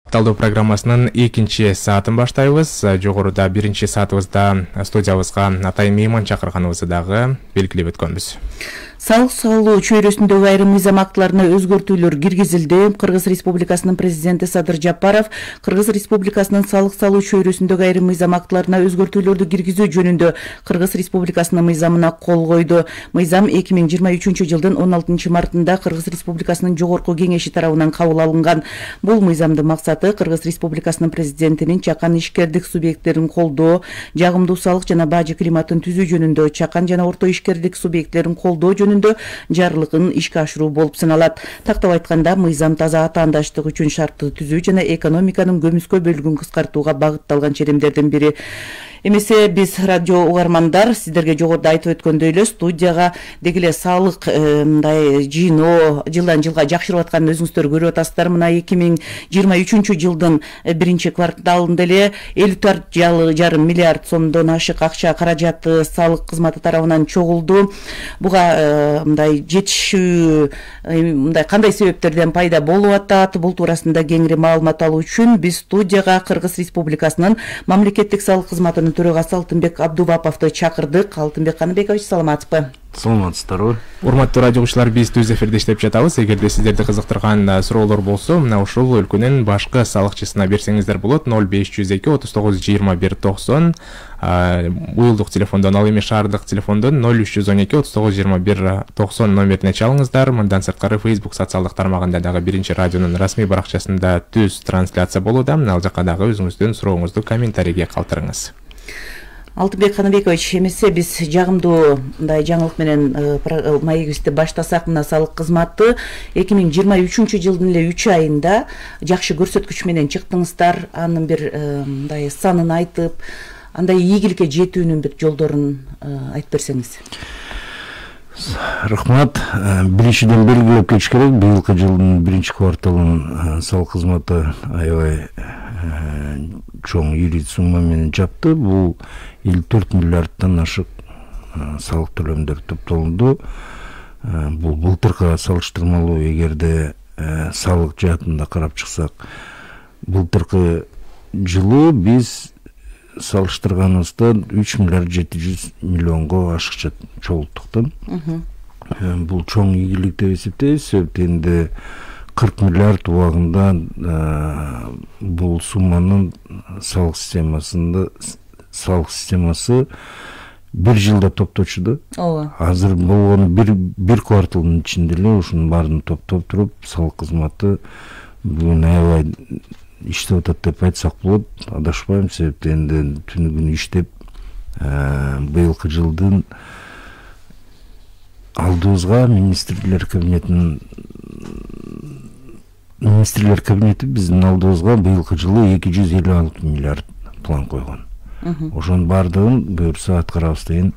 Талдоо программасынын экинчи саатын баштайбыз. Жогоруда биринчи саатыбызда студиябызга атайын мейман чакырганыбызды дагы белгилеп өткөнбүз. Салык салуу чөйрөсүндөгү айрым мыйзам актыларына өзгөртүүлөр киргизилди. Кыргыз Республикасынын президенти Садыр Жапаров Кыргыз Республикасынын салык салуу чөйрөсүндөгү айрым мыйзам актыларына өзгөртүүлөрдү киргизүү жөнүндө Кыргыз Республикасынын мыйзамына кол койду. Мыйзам 2023 жылдын 16 мартында Кыргыз Республикасынын жогорку кеңеши тарабынан кабыл алынган. Бул мыйзамдын максаты Кыргыз Республикасынын президентинин чакан ишкердик субъекттерин колдоо, жагымдуу салык жана бажы климатын түзүү жөнүндө, чакан жана орто ишкердик субъекттерин колдоо жөнүндө жарлыгын ишке ашыруу болуп саналат. Тактап айтканда, мыйзам таза атаандаштык үчүн шартты түзүү жана экономиканын көмүскө бөлүгүн кыскартууга багытталган чечимдердин бири. Эмесе биз радио угармандар сиздерге жогоруда айтып өткөндөй эле студияга дегеле салык мындай жыйноо жылдан жылга жакшырып атканын өзүңүздөр көрүп атасыздар. Мына 2023 жылдын биринчи кварталында эле 54,5 миллиард сомдон ашык акча каражаты салык кызматы тарабынан чогулду. Буга мындай жетишүү мындай кандай себептерден пайда болуп атат? Бул туурасында кеңири маалымат алуу үчүн биз студияга Кыргыз Республикасынын мамлекеттик салык кызматынын төрөгасы Алтынбек Абдуваповду чакырдык. Алтынбек Каныбекович, саламатсызбы? Саламатсыздарбы? Урматтуу радио угуучулар, биз түз эфирде иштеп жатабыз. Эгерде сиздерди кызыктырган суроолор болсо, мына ушул өлкөнүн башкы салыкчысына берсеңиздер болот. 0502 39 21 90. Уюлдук телефондон, ал эми шаардык телефондон 0312 39 21 90 номерине чалыңыздар. Мындан сырткары Facebook социалдык тармагында дагы биринчи радионун расмий баракчасында түз трансляция болууда. Ал жака дагы өзүңүздүн сурооңузду комментарийге калтырыңыз. Алтынбек Каныбекович, эмесе биз жагымдуу мындай жаңылык менен маегибизди баштасак, мына салык кызматы 2023 жылдын эле 3 айында жакшы көрсөткүч менен чыктыңыздар. Анын бир мындай санын айтып, андай ийгиликке жетүүнүн бир жолдорун айтып берсеңиз. Рахмат. Биринчиден белгилеп кетиш керек, быйылкы жылдын биринчи кварталын салык кызматы аябай чоң ири сумма менен жапты. Бул 54 миллиардтан ашык салык төлөмдөр топтолду. Бул былтыркыга салыштырмалуу, эгерде салык жаатында карап чыксак, былтыркы жылы биз салыштырганыбызда 3 миллиард 700 миллионго ашыкча чогулттук. Бул чоң ийгилик деп эсептейбиз. Себептенде 40 миллиард убагында бул сумманын салык системасы бир жылда топточуду. Азыр болгону бир кварталдын ичинде эле ушунун баарын топтоп туруп, салык кызматы бүгүн аябай иштеп атат деп айтсак болот. Адашпайм, себептенде түнү күнү иштеп быйылкы жылдын алдыбызга министрлер кабинети биздин алдыбызга быйылкы жылы 256 миллиард план койгон. Ошонун баардыгын буюрса аткарабыз деген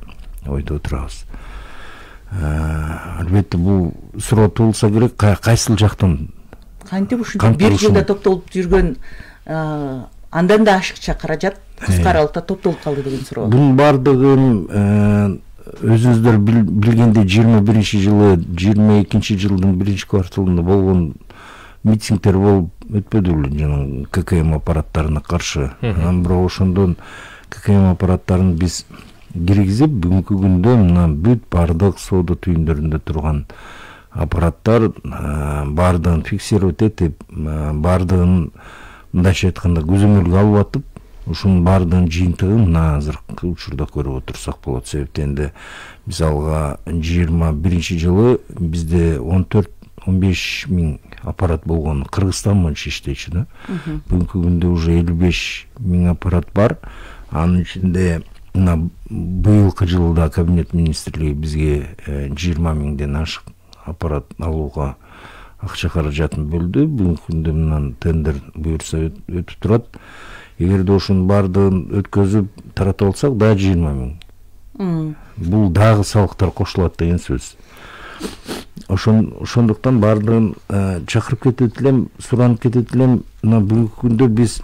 ойдо отурабыз. Албетте бул суроо туулса керек, кайсыл жактан? Кантип ушинтип бир жылда топтолуп жүргөн андан да ашыкча каражат кыска аралыкта топтолуп калды деген суроо. Бунун баардыгын өзүңүздөр билгендей 21 жылы, 22 жылдын биринчи кварталында болгон митингдер болуп өтпөдүбү жана ККМ аппараттарына каршы. Бирок ошондон ККМ аппараттарын биз киргизип, бүгүнкү күндө мына бүт бардык соода түйүндөрүндө турган аппараттар бардыгын фиксировать этип, бардыгын мындайча айтканда көзөмөлгө алып атып, ушунун бардыгынын жыйынтыгын мына азыркы учурда көрүп отурсак болот. Себептенде биз алга 21 жылы бизде 14-15 миң аппарат болгон, Кыргызстан боюнча иштейчү да. Бүгүнкү күндө уже 55 миң аппарат бар. Анын ичинде мына быйылкы жылда кабинет министрлиги бизге 20 миңден ашык аппарат алууга акча каражатын бөлдү. Бүгүнкү күндө мындан тендер буюрса өтүп турат. Эгерде ошонун баардыгын өткөзүп таратып алсак, дагы 20 миң. Бул дагы салыктар кошулат деген сөз. Ошондуктан баардыгын чакырып кетет элем, суранып кетет элем. Мына бүгүнкү күндө биз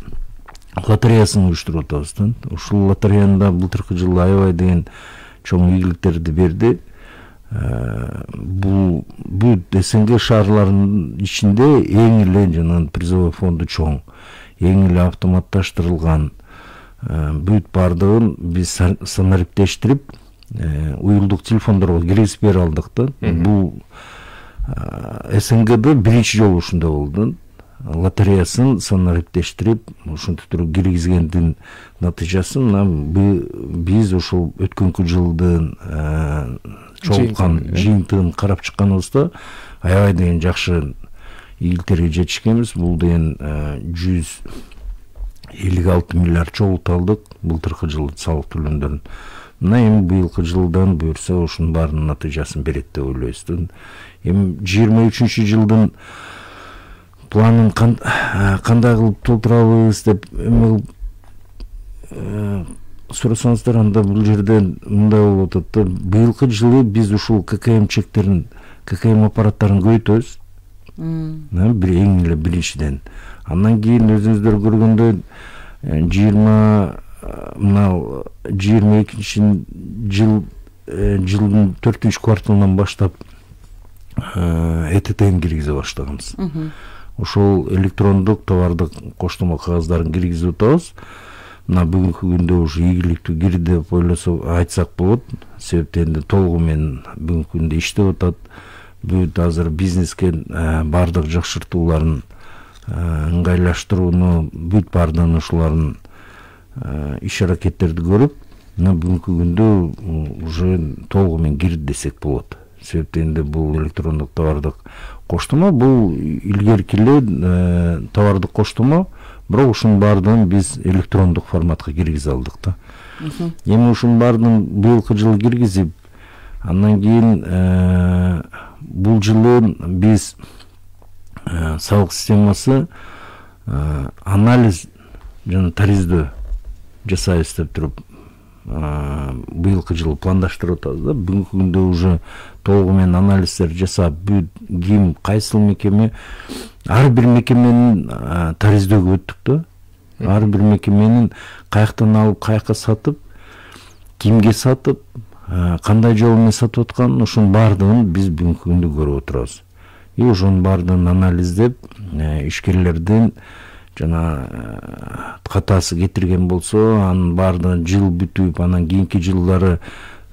лотереясын уюштуруп атабыз. Ушул лотереяда былтыркы жылы аябай деген чоң ийгиликтерди берди. бул СНГ шаарларынын ичинде эң эле жанагы призовой фонду чоң, эң эле автоматташтырылган бүт бардыгын биз санариптештирип уюлдук телефондорго киргизип бере алдык да. Бул СНГде биринчи жолу ушундай болду. Лотереясын санариптештирип ушинтип туруп киргизгендин натыйжасын биз ушул өткөнкү жылдын чогулткан жыйынтыгын карап чыкканыбызда аябай деген жакшы ийгиликтерге жетишкенбиз. Бул деген 156 миллиард чогулталдык былтыркы жылы салык төлөмдөрүн. Мына эми быйылкы жылдан буюрса ушунун баарынын натыйжасын берет деп ойлойбуз. Эми 23 жылдын планын кандай кылып толтурабыз деп сурасаңыздар, анда бул жерде мындай болуп атат да. Быйылкы жылы биз ушул ККМ чектерин, ККМ аппараттарын көбөйтөбүз. Бир эң эле биринчиден. Андан кийин өзүңүздөр көргөндөй 22 жылдын 4-кварталынан баштап ЭТТ-н киргизе баштаганбыз. Ошол электрондук товардык коштомо кагаздарын киргизип атабыз. Мына бүгүнкү күндө уже ийгиликтүү кирди деп ойлосок айтсак болот. Себептен толугу менен бүгүнкү күндө иштеп атат. Бүт азыр бизнеске бардык жакшыртууларын ыңгайлаштырууну, бүт бардыгын ушулардын иш аракеттерди көрүп, мына бүгүнкү күндө уже толугу менен кирди десек болот. Себептен бул электрондук товардык коштомо, бул илгерки эле товардык коштомо, бирок ушунун баардыгын биз электрондук форматка киргизе алдык да. Эми ушунун баардыгын быйылкы жылы киргизип, андан кийин бул жылы биз салык системасы анализ жана тариздөө жасайбыз деп туруп быйылкы жылы пландаштырып атабыз да. Бүгүнкү күндө уже толугу менен анализдер жасап, бүт ким кайсыл мекеме, ар бир мекеменин тариздөөгө өттүк да. Ар бир мекеменин каяктан алып, каяка сатып, кимге сатып, кандай жол менен сатып атканын, ошонун баардыгын биз бүгүнкү күндө көрүп отурабыз. И ошонун баардыгын анализдеп, ишкерлердин жана катасы кетирген болсо, анын баардыгын жыл бүтүп, анан кийинки жылдары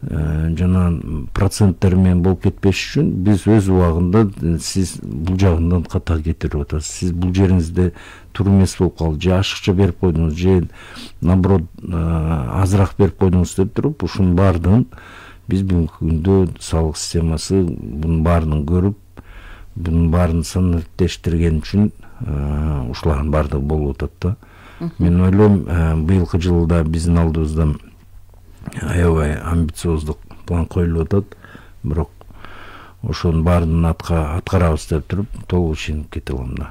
жана проценттер менен болуп кетпеш үчүн биз өз убагында сиз бул жагынан ката кетирип атасыз. Сиз бул жериңизде туура эмес болуп калды, же ашыкча берип койдуңуз, же наоборот азыраак берип койдуңуз деп туруп, ушунун баардыгын биз бүгүнкү күндө салык системасы бунун баарын көрүп, бунун баарын санариптештирген үчүн ушулардын баардыгы болуп атат да. Мен ойлойм, быйылкы жылда биздин алдыбызда аябай амбициоздук план коюлуп атат, бирок ошонун баарын аткарабыз деп туруп толук ишенип кете алам да.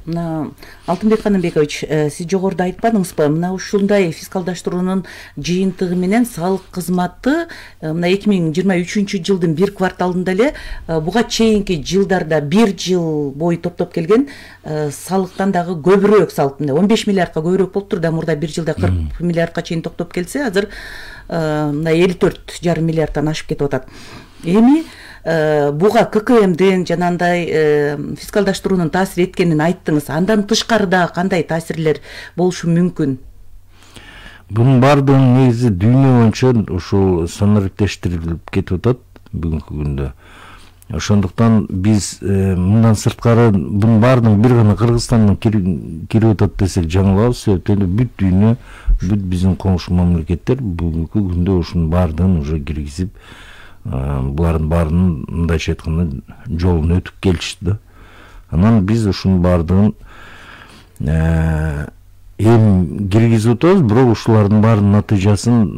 Мына Алтынбек Канымбекович, сиз жогоруда айтпадыңызбы, мына ушундай фискалдаштыруунун жыйынтыгы менен салык кызматы мына 2023 жылдын 1 кварталында эле буга чейинки жылдарда 1 жыл бою топтоп келген салыктан дагы көбүрөөк салык, 15 миллиардка көбүрөөк болуптур да, мурда 1 жылда 40 миллиардка чейин топтоп келсе, азыр мына 54,5 миллиардтан ашып кетип атат. Эми буга ККМдин жанагындай фискалдаштыруунун таасир эткенин айттыңыз. Андан тышкарыда кандай таасирлер болушу мүмкүн? Бунун баардыгын негизи дүйнө боюнча ушул санариптештирилип кетип атат бүгүнкү күндө. Ошондуктан биз мындан сырткары бунун баардыгын бир гана Кыргызстандан кирип атат десек жаңылабыз. Себептен бүт дүйнө, бүт биздин коңшу мамлекеттер бүгүнкү күндө ушунун баардыгын уже киргизип, булардын баарынын мындайча айтканда жолун өтүп келишти да. Анан биз ушунун баардыгын эми киргизип атабыз, бирок ушулардын баарынын натыйжасын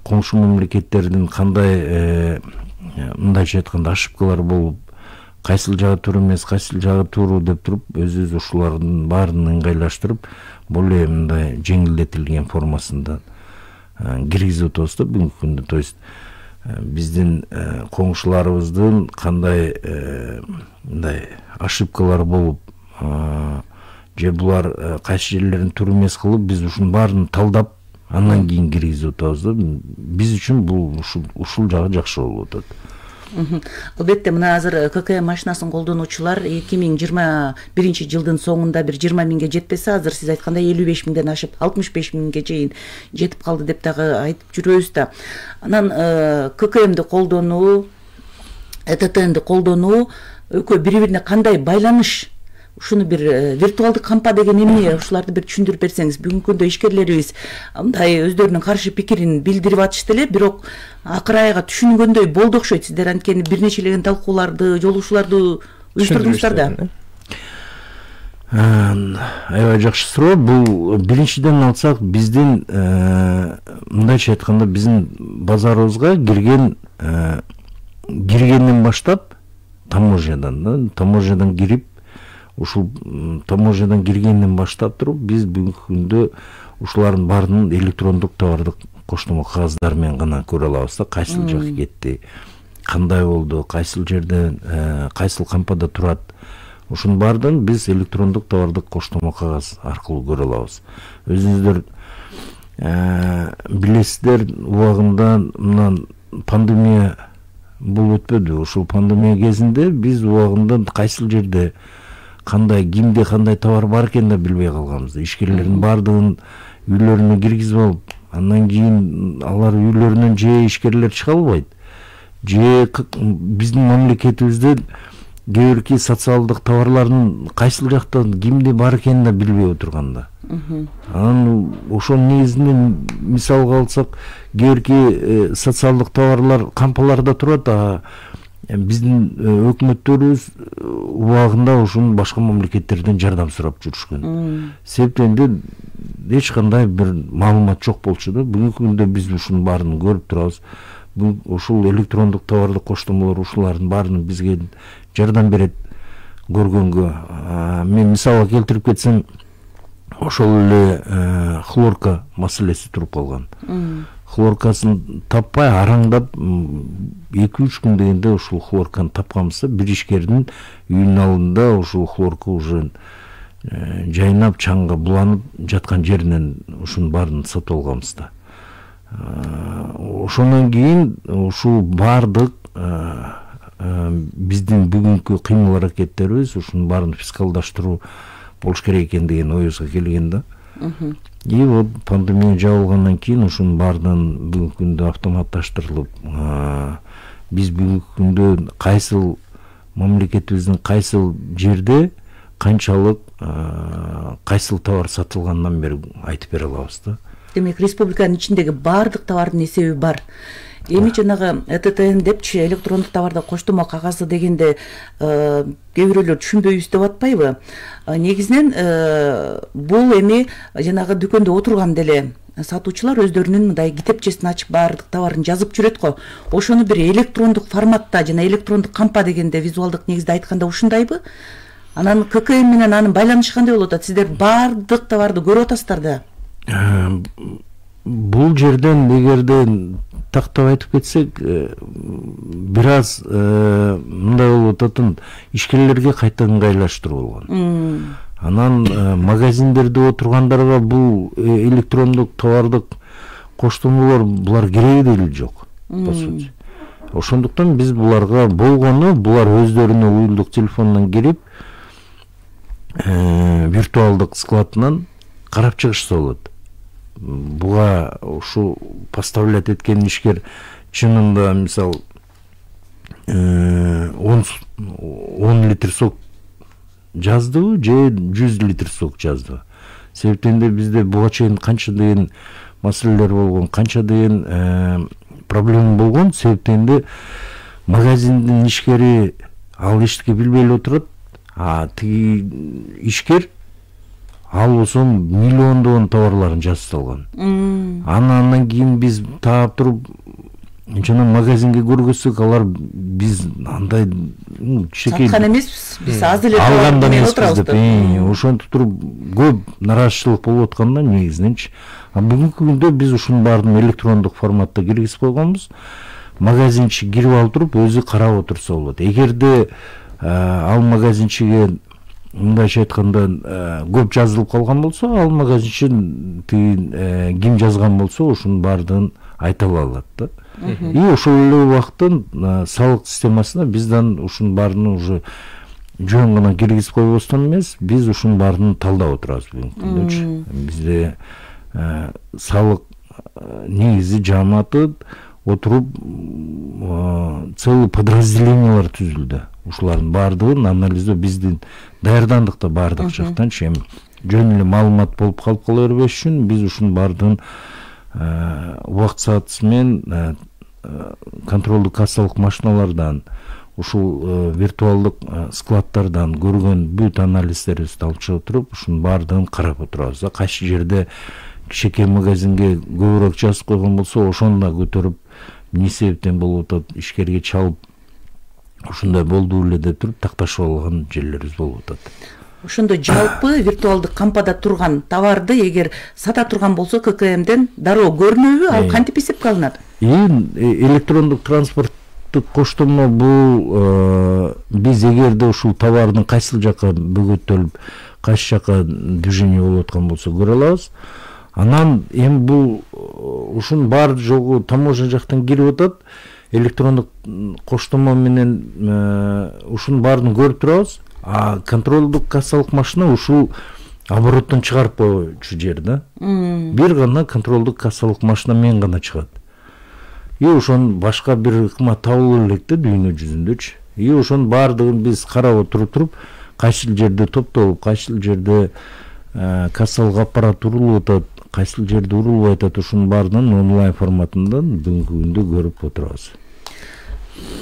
коңшу мамлекеттердин кандай мындайча айтканда ошибкалар болуп, кайсыл жагы туура эмес, кайсыл жагы тууру деп туруп, өзүбүз ушулардын баарын ыңгайлаштырып, более мындай жеңилдетилген формасында киргизип атабыз да бүгүнкү күндө. То есть биздин коңшуларыбыздын кандай мындай ошибкалар болуп, же булар кайсы жерлерин туура эмес кылып, биз ушунун баарын талдап, андан кийин киргизип атабыз да. Биз үчүн бул ушул жагы жакшы болуп атат. Албетте мына азыр ККМ машинасын колдонуучулар 2021 жылдын соңунда бир 20 миңге жетпесе, азыр сиз айткандай 55 миңден ашып 65 миңге чейин жетип калды деп дагы айтып жүрөбүз да. Анан ККМди колдонуу, ЭТТНди колдонуу экөө бири-бирине кандай байланыш? Ушуну бир виртуалдык кампа деген эмне, ушуларды бир түшүндүрүп берсеңиз. Бүгүнкү күндө ишкерлерибиз мындай өздөрүнүн каршы пикирин билдирип атышты эле, бирок акыры айга түшүнгөндөй болду окшойт. Сиздер анткени бир нечелеген талкууларды, жолугушууларды уюштурдуңуздар да. Аябай жакшы суроо. Бул биринчиден алсак, биздин мындайча айтканда биздин базарыбызга киргенден баштап таможнядан кирип, ушул таможнядан киргенден баштап туруп биз бүгүнкү күндө ушулардын баарын электрондук товардык коштомо кагаздар менен гана көрө алабыз да. Кайсыл жакка кетти, кандай болду, кайсыл жерде, кайсыл кампада турат, ушунун баардыгын биз электрондук товардык коштомо кагаз аркылуу көрө алабыз. Өзүңүздөр билесиздер, убагында мына пандемия болуп өтпөдү. Ушул пандемия кезинде биз убагында кайсыл жерде кандай, кимде кандай товар бар экенин да билбей калганбыз. Ишкерлердин баардыгын үйлөрүнө киргизип алып, андан кийин алар үйлөрүнөн же ишкерлер чыга албайт, же биздин мамлекетибизде кээ бирки социалдык товарлардын кайсыл жакта кимде бар экенин да билбей отурганда. Анан ошонун негизинен мисалга алсак, кээ бирки социалдык товарлар кампаларда турат, а биздин өкмөттөрүбүз убагында ушунун башка мамлекеттерден жардам сурап жүрүшкөн. Себептен эч кандай бир маалымат жок болчу да. Бүгүнкү күндө биз ушунун баарын көрүп турабыз. Ушул электрондук товардык коштомолор ушулардын баарын бизге жардам берет көргөнгө. Мен мисалга келтирип кетсем, ошол эле хлорка маселеси туруп калган. Хлоркасын таппай араңдап 2-3 күн дегенде ушул хлорканы тапканбызда, бир ишкердин үйүнүн алдында ушул хлорка уже жайнап, чаңга буланып жаткан жеринен ушунун баарын сатып алганбыз да. Ошондон кийин ушул баардык биздин бүгүнкү кыймыл аракеттерибиз ушунун баарын фискалдаштыруу болуш керек экен деген оюбузга келген да. И вот пандемия жабылгандан кийин ушунун баардыгын бүгүнкү күндө автоматташтырылып, биз бүгүнкү күндө кайсыл мамлекетибиздин кайсыл жерде канчалык кайсыл товар сатылгандан бери айтып бере алабыз да. Демек, республиканын ичиндеги баардык товардын эсеби бар. Эми жанагы ЭТТН депчи, электрондук товарда коштомо кагазы дегенде кээ бирөөлөр түшүнбөйбүз деп атпайбы? Негизинен бул эми жанагы дүкөндө отурганда эле сатуучулар өздөрүнүн мындай китепчесин ачып баардык товарын жазып жүрөт го. Ошону бир электрондук форматта жана электрондук кампа дегенде визуалдык негизде айтканда ушундайбы? Анан ККМ менен анын байланышы кандай болуп атат? Сиздер баардык товарды көрүп атасыздар да. Бул жерден эгерде тактап айтып кетсек, бир аз мындай болуп ататын, ишкерлерге кайта ыңгайлаштыруу болгон. Анан магазиндерде отургандарга бул электрондук товардык коштомолор булар кереги деле жок, по сути. Ошондуктан биз буларга болгону, булар өздөрүнө уюлдук телефондон кирип, виртуалдык складынан карап чыгышса болот. Буга ушу поставлять эткен ишкер чынында мисал 10 литр сок жаздыбы же 100 литр сок жаздыбы. Себептен де бизде буга чейин канча деген маселелер болгон, канча деген проблема болгон. Себептен де магазиндин ишкери ал эчтеке билбей эле отурат, а тиги ишкер ал болсо миллиондогон товарларын жазып салган. Андан кийин биз таап туруп жана магазинге көргөзсөк, алар биз андай саткан эмеспиз, биз аз эле алган эмеспиз деп. Ошентип туруп көп нараазычылык болуп атканда негизиненчи. А бүгүнкү күндө биз ушунун баарын электрондук форматта киргизип койгонбуз. Магазинчи кирип алып туруп өзү карап отурса болот. Эгерде ал магазинчиге мындайча айтканда көп жазылып калган болсо, ал магазинчи ким жазган болсо ошонун баардыгын айта алат да. И ошол эле убакыттан салык системасына бизден ушунун баарын уже жөн гана киргизип койбостон эмес, биз ушунун баарын талдап отурабыз бүгүнкү күндөгүчү. Бизде салык негизи жааматы отуруп целый подразделениялар түзүлдү. Ушулардын баардыгын анализдөө биздин даярдандык да баардык жактанчы эми жөн эле маалымат болуп калып кала бербеш үчүн биз ушунун баардыгын убакыт саатысы менен контролдук кассалык машиналардан, ушул виртуалдык складтардан көргөн бүт анализдерибизди алып чыгып туруп, ушунун баардыгын карап отурабыз. Кайсы жерде кичинекей магазинге көбүрөөк жазып койгон болсо, ошону да көтөрүп, эмне себептен болуп атат, ишкерге чалып, ушундай болду эле деп туруп такташып алган жерлерибиз болуп атат. Ошондо жалпы виртуалдык кампада турган товарды эгер сата турган болсо ККМден дароо көрүнөбү? Ал кантип эсепке алынат? Электрондук транспорттук коштомо бул биз эгерде ушул товардын кайсыл жакка бөгөттөлүп, кайсы жакка движение болуп аткан болсо көрө алабыз. Анан эми бул ушунун бар жогу таможня жактан кирип атат. Электрондук коштомо менен ушунун баарын көрүп турабыз. А контролдук кассалык машина ушул обороттон чыгарып койчу жер да. Бир гана контролдук кассалык машина менен гана чыгат. И ошон башка бир ыкма табылыр элек да дүйнө жүзүндөчү. И ошонун баардыгын биз карап отуруп, кайсыл жерде топтолуп, кайсыл жерде кассалык аппарат урулуп атат, кайсыл жерде урулбай атат, ушунун баардыгын онлайн форматында бүгүнкү күндө көрүп отурабыз.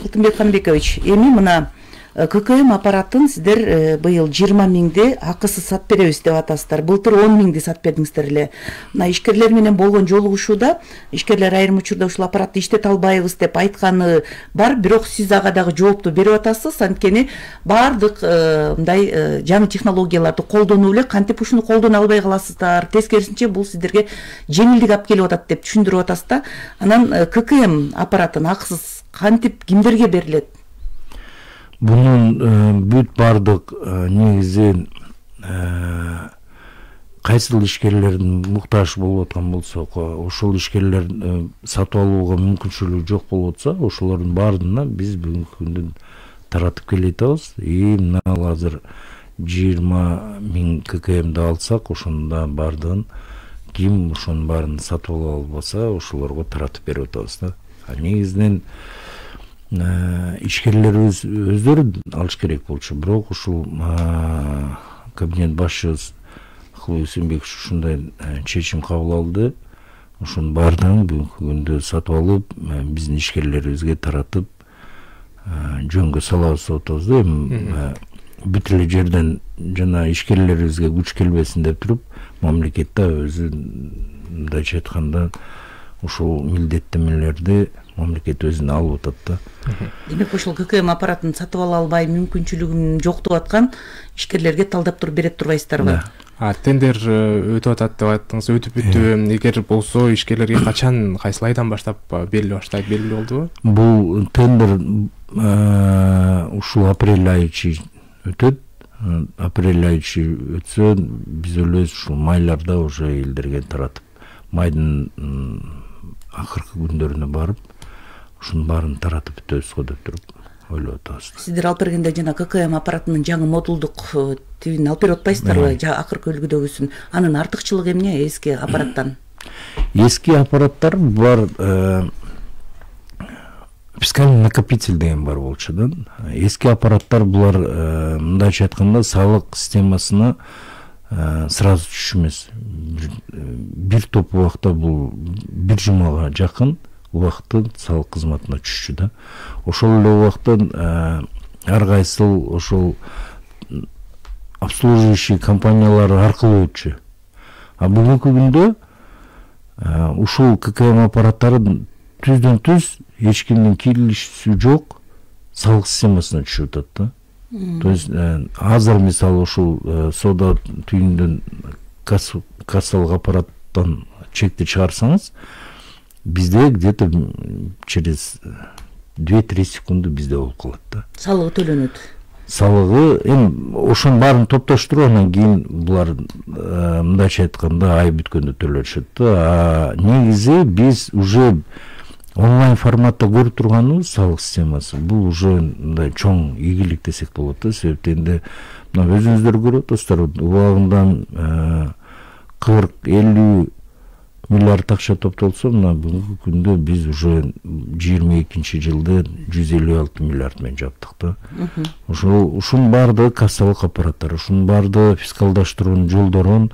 Алтынбек Канбекович, эми мына ККМ аппаратын сиздер быйыл 20 миңди акысыз сатып беребиз деп атасыздар. Былтыр 10 миңди сатып бердиңиздер эле. Мына ишкерлер менен болгон жолугушууда ишкерлер айрым учурда ушул аппаратты иштете албайбыз деп айтканы бар, бирок сиз ага дагы жоопту берип атасыз. Анткени баардык мындай жаңы технологияларды колдонуп эле кантип ушуну колдоно албай каласыздар. Тескерисинче бул сиздерге жеңилдик алып келип атат деп түшүндүрүп атасыз да. Анан ККМ аппаратын акысыз кантип кимдерге берилет? Bunun büt bardык негизи кайсыл ишкерлердин муктаж болуп аткан болсо, ошол ишкерлер сатып алууга мүмкүнчүлүгү жок болуп атса, ошолордун баардыгына биз бүгүнкү күндө таратып келе атабыз. Мына азыр 20 миң ККМди алсак, ошондо баардыгын ким ошонун баарын сатып ала албаса, ошолорго таратып берип атабыз да. Негизинен ишкерлерибиз өздөрү алыш керек болчу, бирок ушул кабинет башчыбыз Акылбек Үсөнбекович ушундай чечим кабыл алды. Ошонун баардыгын бүгүнкү күндө сатып алып, биздин ишкерлерибизге таратып, жөнгө салабыз деп атабыз да. Эми бүт эле жерден жана ишкерлерибизге күч келбесин деп туруп, мамлекет да өзү мындайча айтканда ушул милдеттенмелерди мамлекет өзүнө алып атат да. Демек ошол ККМ аппаратын сатып ала албай мүмкүнчүлүгүн жоктоп аткан ишкерлерге талдап туруп берет турбайсыздарбы? Тендер өтүп атат деп айттыңыз, өтүп бүттүбү? Эгер болсо ишкерлерге качан, кайсыл айдан баштап бериле баштайт, белгилүү болдубу? Бул тендер ушул апрель айы ичи өтөт. Апрель айы ичи өтсө, биз элебиз ушул майларда уже элдерге таратып, майдын акыркы күндөрүнө барып, ушунун баарын таратып бүтөбүз го деп туруп ойлоп атабыз. Сиздер алып бергенде жана ККМ аппаратынын жаңы модулдук тибин алып берип атпайсыздарбы? Акыркы үлгүдөгүсүн. Анын артыкчылыгы эмне эски аппараттан? Эски аппараттар бар фискальный накопитель деген бар болчу да. Эски аппараттар булар мындайча айтканда салык системасына сразу түшүмөс. Бир топ убакта бул бир жумага жакын убакытта салык кызматына түшчү да. Ошол эле убакта ар кайсыл ошол обслуживающий компаниялары аркылуу өтчү. А бүгүнкү күндө ушул ККМ аппараттары түздөн түз эч кимдин кирилиши жок салык системасына түшүп атат да. То есть азыр мисалы ушул соода түйүндөн кассалык аппараттан чекти чыгарсаңыз, бизде где-то через 2-3 секунды бизде болуп калат да. Салыгы төлөнөт. салыгы эми ошонун баарын топтоштуруп анан кийин булар мындайча айтканда ай бүткөндө төлөшөт да. Негизи биз уже онлайн форматта көрүп турганыбыз салык системасы бул уже мындай чоң ийгилик десек болот да. Себептен мына өзүңүздөр көрүп атасыздар, убагында 40-50 миллиард акча топтолсо, мына бүгүнкү күндө биз уже 22-жылды 156 миллиард менен жаптык да. Ушунун баардыгы кассалык аппараттары, ушунун баардыгы фискалдаштыруунун жолдорун,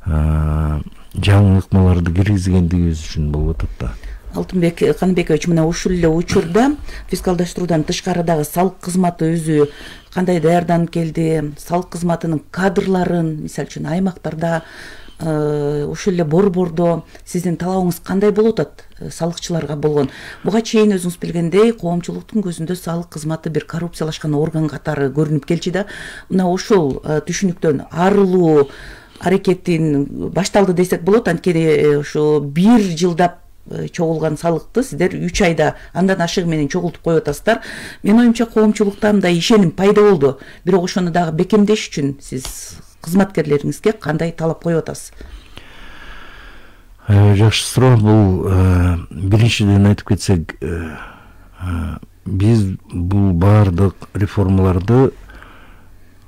жаңы ыкмаларды киргизгендигибиз үчүн болуп атат да. Алтынбек Каныбекович, мына ушул эле учурда фискалдаштыруудан тышкарыдагы салык кызматы өзү кандай даярданып келди, салык кызматынын кадрларын, мисалы үчүн аймактарда, ушул эле борбордо сиздин талабыңыз кандай болуп атат салыкчыларга болгон? Буга чейин өзүңүз билгендей, коомчулуктун көзүндө салык кызматы бир коррупциялашкан орган катары көрүнүп келчү да. Мына ушул түшүнүктөн арылуу аракетин башталды десек болот. Анткени ушу 1 жылдап чогулган салыкты сиздер 3 айда андан ашыгы менен чогултуп коюп атасыздар. Менин оюмча коомчулукта мындай ишеним пайда болду. Бирок ошону дагы бекемдеш үчүн сиз кызматкерлериңизге кандай талап коюп атасыз? Жакшы суроо. Бул биринчиден айтып кетсек, биз бул баардык реформаларды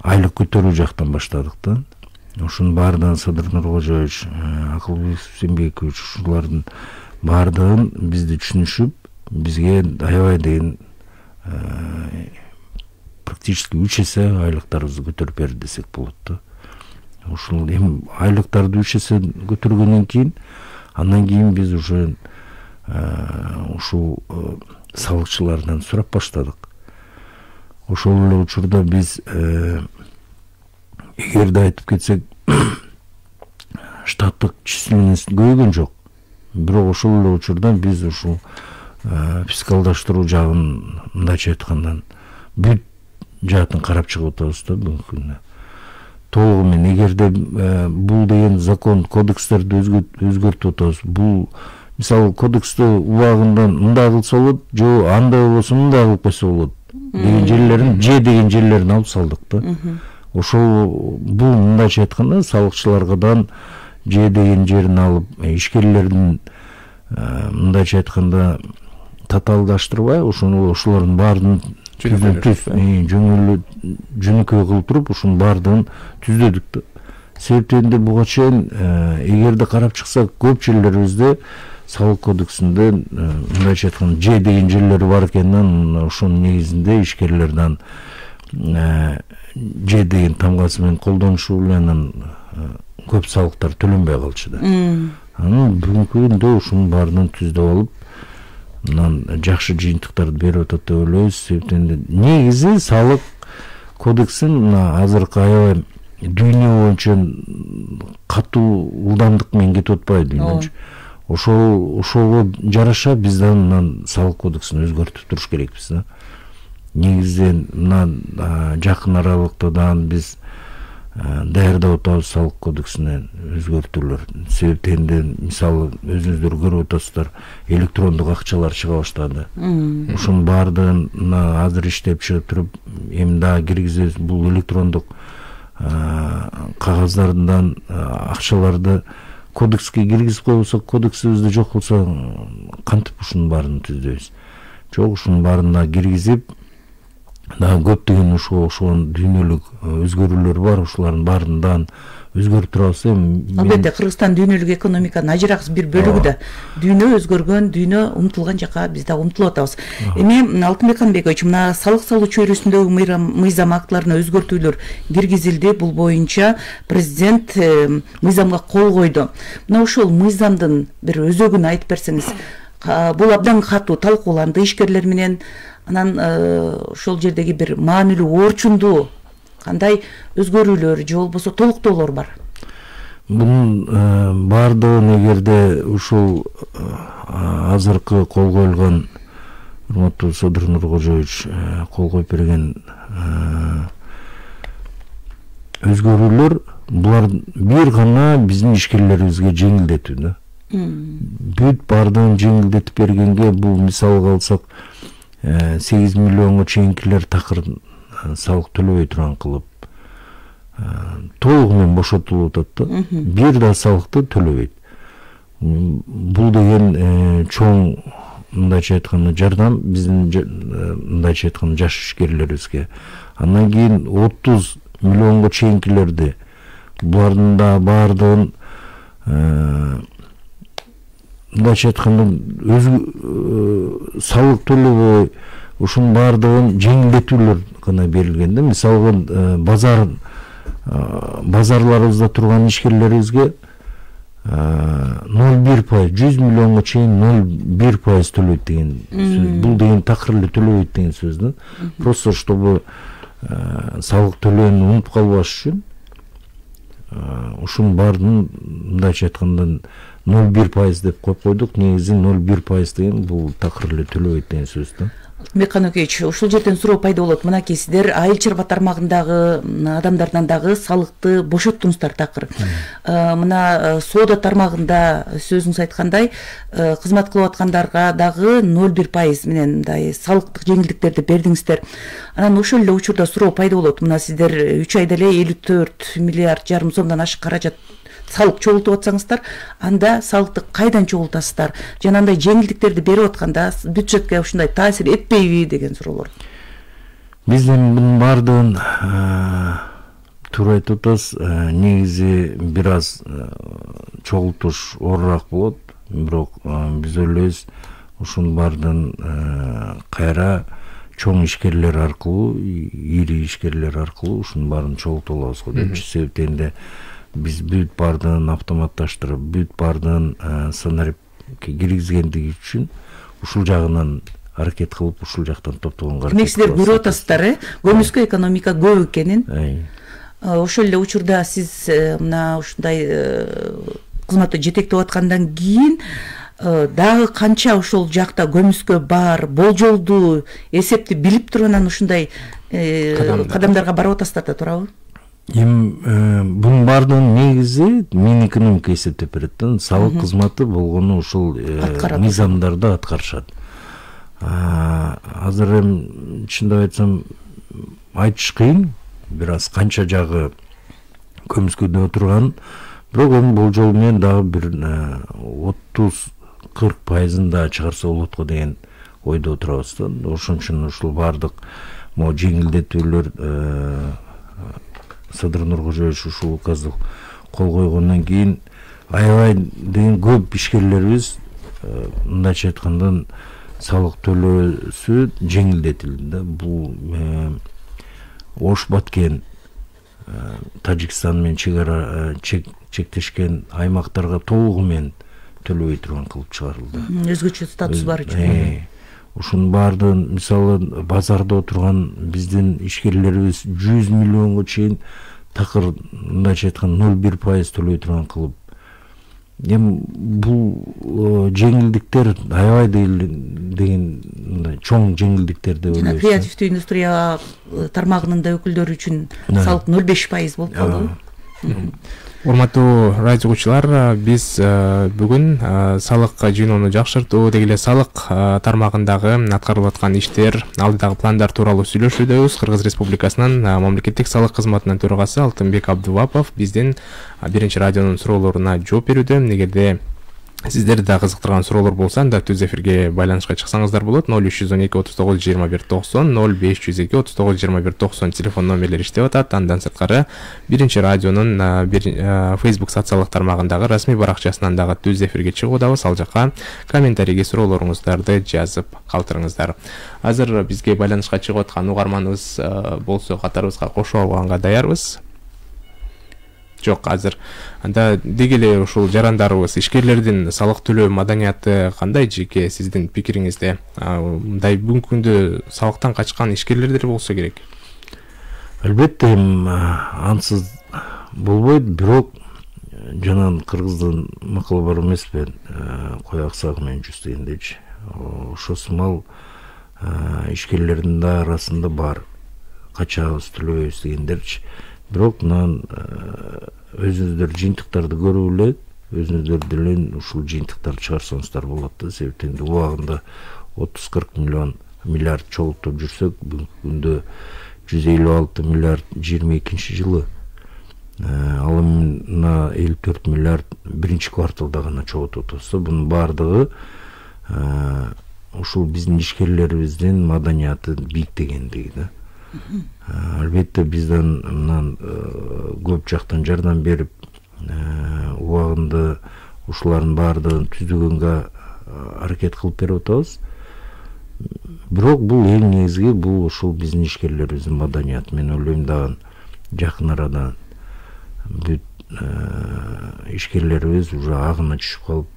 айлык көтөрүү жактан баштадык да. Ошонун баардыгын Садыр Нуркожоевич, Акылбек Сембекович ушулардын баардыгын бизди түшүнүшүп, бизге аябай деген практически 3 эсе айлыктарыбызды көтөрүп берди десек болот да. Ушул эми айлыктарды 3 эсе көтөргөндөн кийин, андан кийин биз уже ушул салыкчылардан сурап баштадык. Ошол эле учурда биз эгерде айтып кетсек, штаттык численность көбөйгөн жок. Бирок ошол эле учурда биз ушул фискалдаштыруу жагын, мындайча айтканда, бүт жаатын карап чыгып атабыз да бүгүнкү күндө. Толугу менен эгерде бул деген закон, кодекстерди өзгөртүп атабыз. Бул мисалы кодексте убагында мындай кылса болот, же андай болсо мындай кылып койсо болот деген жерлерин, же деген жерлерин алып салдык да. Ошол бул мындайча айтканда салыкчылардан же деген жерин алып, ишкерлердин мындайча айтканда татаалдаштырбай, ошолордун баардыгын жөнөкөй кылып туруп, ушунун баардыгын түздөдүк да. Себептен буга чейин эгерде карап чыксак, көп жерлерибизде салык кодексинде мындайча айтканда же деген жерлери бар экенин, ошонун негизинде ишкерлерден же деген тамгасы менен колдонушу менен көп салыктар төлөнбөй калчу да. Анан бүгүнкү күндө ушунун баарын түздөп алып, мындан жакшы жыйынтыктарды берип атат деп ойлойбуз. Себептен негизи салык кодексин мына азыркы аябай дүйнө боюнча катуу ылдамдык менен кетип атпайбы дүйнөчү. Ошого жараша биз да мына салык кодексин өзгөртүп туруш керекпиз да. Негизинен мына жакын аралыкта дагы биз даярдап атабыз салык кодексине өзгөртүүлөр. Себептен мисалы өзүңүздөр көрүп атасыздар, электрондук акчалар чыга баштады. Ушунун баардыгын мына азыр иштеп чыгып туруп, эми дагы киргизебиз. Бул электрондук кагаздардан акчаларды кодекске киргизип койбосок, кодексибизде жок болсо кантип ушунун баарын түздөйбүз? Жок, ушунун баарын да киргизип, дагы көптөгөн ошол дүйнөлүк өзгөрүүлөр бар, ошолордун баарын да өзгөртүп турабыз. Албетте, Кыргызстан дүйнөлүк экономиканын ажыраксыз бир бөлүгү да. Дүйнө өзгөргөн, дүйнө умтулган жака биз да умтулуп атабыз. Эми Алтынбек Каныбекович, мына салык салуу чөйрөсүндөгү мыйзам актыларына өзгөртүүлөр киргизилди. Бул боюнча президент мыйзамга кол койду. Мына ушул мыйзамдын бир өзөгүн айтып берсеңиз. Бул абдан катуу талкууланды ишкерлер менен. Анан ошол жердеги бир маанилүү орчунду кандай өзгөрүүлөр же болбосо толуктоолор бар? Бунун баардыгын эгерде ушул азыркы кол коюлган урматтуу Садыр Нуркожоевич кол коюп берген өзгөрүүлөр, булар бир гана биздин ишкерлерибизге жеңилдетүү да. Бүт баардыгын жеңилдетип бергенге, бул мисалга алсак 8 миллионго чейинкилер такыр салык төлөбөй турган кылып толугу менен бошотулуп атат да. Бир да салыкты төлөбөйт. Бул деген чоң мындайча айтканда жардам биздин мындайча айтканда жаш ишкерлерибизге. Андан кийин 30 миллионго чейинкилерди булардын да баардыгын мындайча айтканда салык төлөбөй ушунун баардыгын жеңилдетүүлөр гана берилген да. Мисалга базарларыбызда турган ишкерлерибизге 0,1%, 100 миллионго чейин 0,1% төлөйт деген сөз. Бул деген такыр эле төлөбөйт деген сөз да. Просто чтобы салык төлөөнү унутуп калбаш үчүн ушунун баардыгын мындайча айтканда 0,1% деп коюп койдук. Негизи 0,1% деген бул такыр эле төлөбөйт деген сөз да. Мекан Океевич, ушул жерден суроо пайда болот. Мынакей сиздер айыл чарба тармагындагы адамдардан дагы салыкты бошоттуңуздар такыр. Мына соода тармагында сөзүңүз айткандай, кызмат кылып аткандарга дагы 0,1% менен мындай салыктык жеңилдиктерди бердиңиздер. Анан ошол эле учурда суроо пайда болот. Мына сиздер 3 айда эле 54,5 миллиард сомдон ашык каражат салык чогултуп атсаңыздар, анда салыкты кайдан чогултасыздар? Жана андай жеңилдиктерди берип атканда бюджетке ушундай таасир этпейби деген суроолор. Биздин бунун баардыгын туура айтып атасыз. Негизи бир аз чогултуш оорураак болот, бирок биз ойлойбуз ушунун баардыгын кайра чоң ишкерлер аркылуу, ири ишкерлер аркылуу ушунун баарын чогултуп алабыз го депчи. Себептен биз бүт баардыгын автоматташтырып, бүт баардыгын санариптке киргизгендиги үчүн ушул жагынан аракет кылып, ушул жактан топтогонго аракет кылабыз. Сиздер көрүп атасыздар, көмүскө экономика көп экенин. Ошол эле учурда сиз мына ушундай кызматты жетектеп аткандан кийин дагы канча ошол жакта көмүскө бар, болжолду, эсепти билип туруп анан ушундай кадамдарга барып атасыздар да, туурабы? Бунун баардыгынын негизи Минэкономика эсептеп берет да. Салык кызматы болгону ушул мыйзамдарды аткарышат. Азыр чындап айтсам айтыш кыйын, бир аз канча жагы көмүскөдө отурган, бирок анын болжолу менен дагы бир 30-40% да чыгарса болот го деген ойдо отурабыз да. Ошон үчүн ушул баардык могу жеңилдетүүлөр Садыр Нуркожоевич ушул указды кол койгондон кийин аябай деген көп ишкерлерибиз мындайча айтканда салык төлөөсү жеңилдетилди да. Бул Ош Баткен, Тажикстан менен чегара чектешкен аймактарга толугу менен төлөбөй турган кылып чыгарылды. Өзгөчө статус бар үчүн. Ушунун баардыгын мисалы базарда отурган биздин ишкерлерибиз 100 миллионго чейин такыр мындайча айтканда 0,1% төлөй турган кылып. Бул жеңилдиктер аябай деген чоң жеңилдиктер деп ойлойбуз. Креативдүү индустрия тармагынын да өкүлдөрү үчүн салык 0,5% болуп калдыбы? Урматтуу радио угуучулар, биз бүгүн салык жыйноону жакшыртуу, деги эле салык тармагындагы аткарылып аткан иштер, алдыдагы пландар тууралуу сүйлөшүүдөбүз. Кыргыз Республикасынын мамлекеттик салык кызматынын төрагасы Алтынбек Абдувапов биздин биринчи радионун суроолоруна жооп берүүдө. Эгерде сиздерди да кызыктырган суроолор болсо, анда түз эфирге байланышка чыксаңыздар болот. 0312 39 21 90, 0502 39 21 90 телефон номерлери иштеп атат. Андан сырткары биринчи радионун Facebook социалдык тармагындагы расмий баракчасынан дагы түз эфирге чыгуудабыз. Ал жакка комментарийге суроолоруңуздарды жазып калтырыңыздар. Азыр бизге байланышка чыгып аткан угарманыбыз болсо катарыбызга кошуп алганга даярбыз. Жок, азыр анда деги эле ушул жарандарыбыз, ишкерлердин салык төлөө маданияты кандай жеке сиздин пикириңизде? Мындай бүгүнкү күндө салыктан качкан ишкерлер болсо керек. Албетте, ансыз болбойт, бирок жана кыргыздын макалы бар эмеспи, кой аксагы менен жүз дегендечи. Ошо сымал ишкерлердин да арасында бар. Качабыз, төлөбөйбүз дегендерчи. Бирок мынан өзүңүздөр жыйынтыктарды көрүп эле, өзүңүздөр деле ушул жыйынтыктарды чыгарсаңыздар болот да. Себептен убагында 30-40 миллиард чогултуп жүрсөк, бүгүнкү күндө 156 миллиард 22 жылы. Ал эми мына 54 миллиард биринчи кварталда гана чогултуп атабыз. Бунун баардыгы ушул биздин ишкерлерибиздин маданияты бийиктегендиги да. Албетте бизден мындан көп жактан жардам берип, убагында ушулардын баардыгын түзүгөнгө аракет кылып берип атабыз. Бирок бул эң негизги бул ушул биздин ишкерлерибиздин маданияты. Мен ойлойм дагы жакын арада бүт ишкерлерибиз уже агына түшүп калып,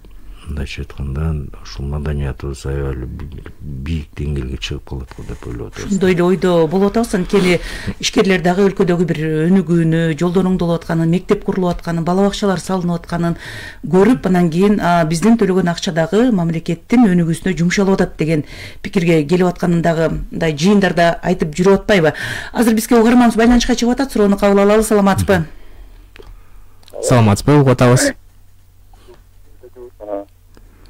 мындайча айтканда ушул маданиятыбыз аябай бийик деңгээлге чыгып калат го деп ойлоп атабыз. Ошондой эле ойдо болуп атабыз. Анткени ишкерлер дагы өлкөдөгү бир өнүгүүнү, жолдор оңдолуп атканын, мектеп курулуп атканын, бала бакчалар салынып атканын көрүп, анан кийин биздин төлөгөн акча дагы мамлекеттин өнүгүүсүнө жумшалып атат деген пикирге келип атканын дагы мындай жыйындарда айтып жүрүп атпайбы? Азыр бизге угарманыбыз байланышка чыгып атат. Суроону кабыл алалы. Саламатсызбы? Саламатсызбы, угуп атабыз.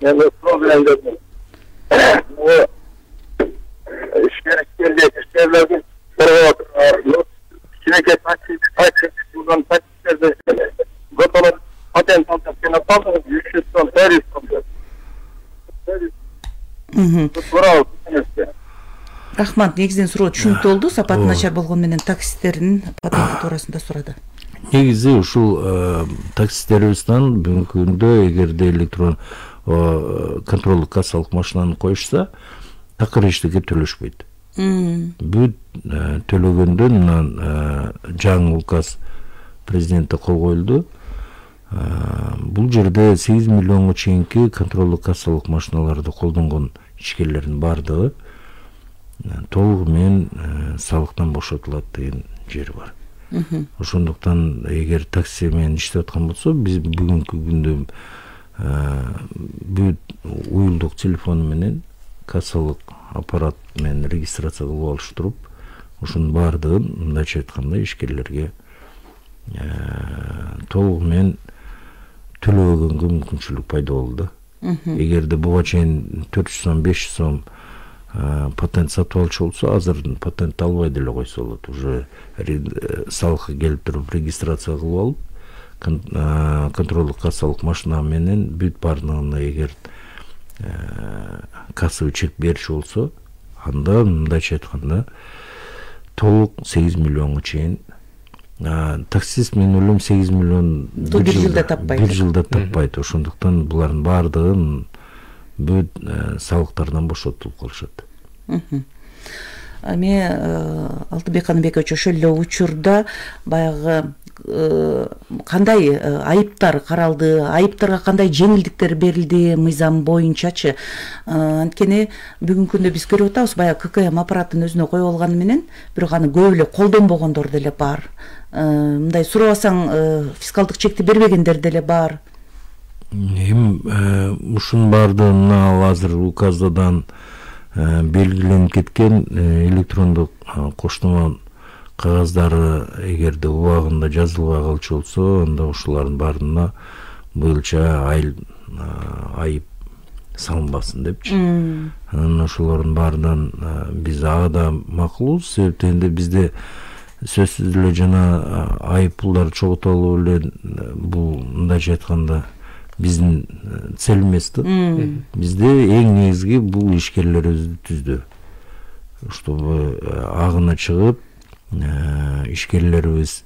Ben de problem dedim. Bu işlerlerin şirket taksi buradan taksilerde gotolar patent alacak aldım 300 ton 400 ton. Bravo. Рахмат, негизинен суроо түшүнүктүү болду. Сапаты начар болгону менен таксисттердин патенти туурасында сурады. Негизи ушул таксисттерибизден бүгүнкү күндө эгерде электрон контролдук кассалык машинаны коюшса, такыр эчтеке төлөшпөйт. Бүт төлөгөндөн мына жаңы указ президентте кол коюлду. Бул жерде 8 миллионго чейинки контролдук кассалык машиналарды колдонгон ишкерлердин бардыгы толугу менен салыктан бошотулат деген жери бар. Ошондуктан эгер такси менен иштеп аткан болсо, биз бүгүнкү күндө бүт уюлдук телефон менен кассалык аппарат менен регистрация кылып алыштырып, ошонун баардыгын мындайча айтканда ишкерлерге толугу менен төлөбөгөнгө мүмкүнчүлүк пайда болду. Эгерде буга чейин 400 сом, 500 сом патент сатып алчу болсо, азыр патент албай деле койсо болот. Уже салыкка келип туруп регистрация кылып алып, контролдук кассалык машина менен бүт баардыгына эгер кассовый чек берчү болсо, анда мындайча айтканда толук 8 миллионго чейин. Таксист мен ойлойм 8 миллион бир жылда таппайт. Бир жылда таппайт. Ошондуктан булардын баардыгын бүт салыктардан бошотулуп калышат. Эми Алтынбек Каныбекович, ошол эле учурда баягы кандай айыптар каралды, айыптарга кандай жеңилдиктер берилди мыйзам боюнчачы? Анткени бүгүнкү күндө биз көрүп атабыз, баягы ККМ аппаратын өзүнө коюп алганы менен, бирок аны көп эле колдонбогондор деле бар. Мындай сурабасаң фискалдык чекти бербегендер деле бар. Ушунун баардыгына азыр указдан белгиленип кеткен электрондук коштомо кагаздары эгерде убагында жазылбай калчу болсо, анда ушулардын баарына быйылча айып салынбасын депчи. Анан ошолордун баарынан биз ага да макулбуз, себептен бизде сөзсүз эле жана айып пулдар чогулталуу эле бул мындайча айтканда биздин цель эмес да. Бизде эң негизги бул ишкерлерибизди түздөө. Чтобы агына чыгып, ишкерлерибиз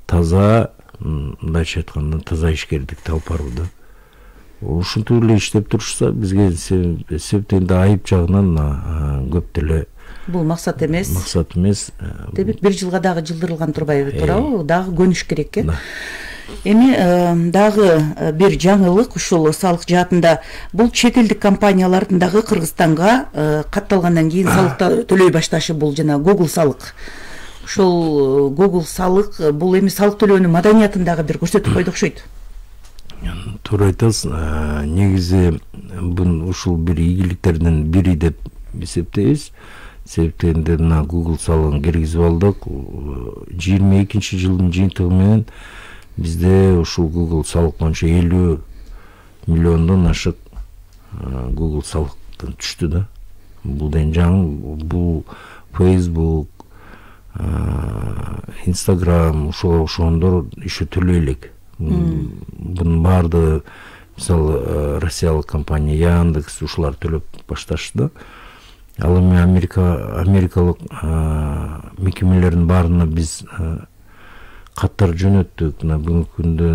таза, мындайча айтканда таза ишкердикти алып баруу да. Ушинтип эле иштеп турушса, бизге себептен айып жагынан көп деле бул максат эмес. Максат эмес. Демек бир жылга дагы жылдырылган турбайбы, туурабы? Дагы көнүш керек э. Эми дагы бир жаңылык ушул салык жаатында, бул чет элдик компаниялардын дагы Кыргызстанга катталгандан кийин салыкты төлөй башташы, бул жана Google салык. Ушул Google салык бул эми салык төлөөнүн маданиятын дагы бир көрсөтүп койду окшойт. Туура айтасыз. Негизи бул ушул бир ийгиликтердин бири деп эсептейбиз. Себептен мына Google салыгын киргизип алдык. 22 жылдын жыйынтыгы менен бизде ушул Google салык боюнча 50 миллиондон ашык Google салыктан түштү да. Бул ден жаңы, бул Facebook, Instagram ушуга окшогондор еще төлөй элек. Бунун баардыгы мисалы Россиялык компания Яндекс ушулар төлөп башташты. Ал эми америкалык мекемелердин баарына биз каттар жөнөттүк. Бүгүнкү күндө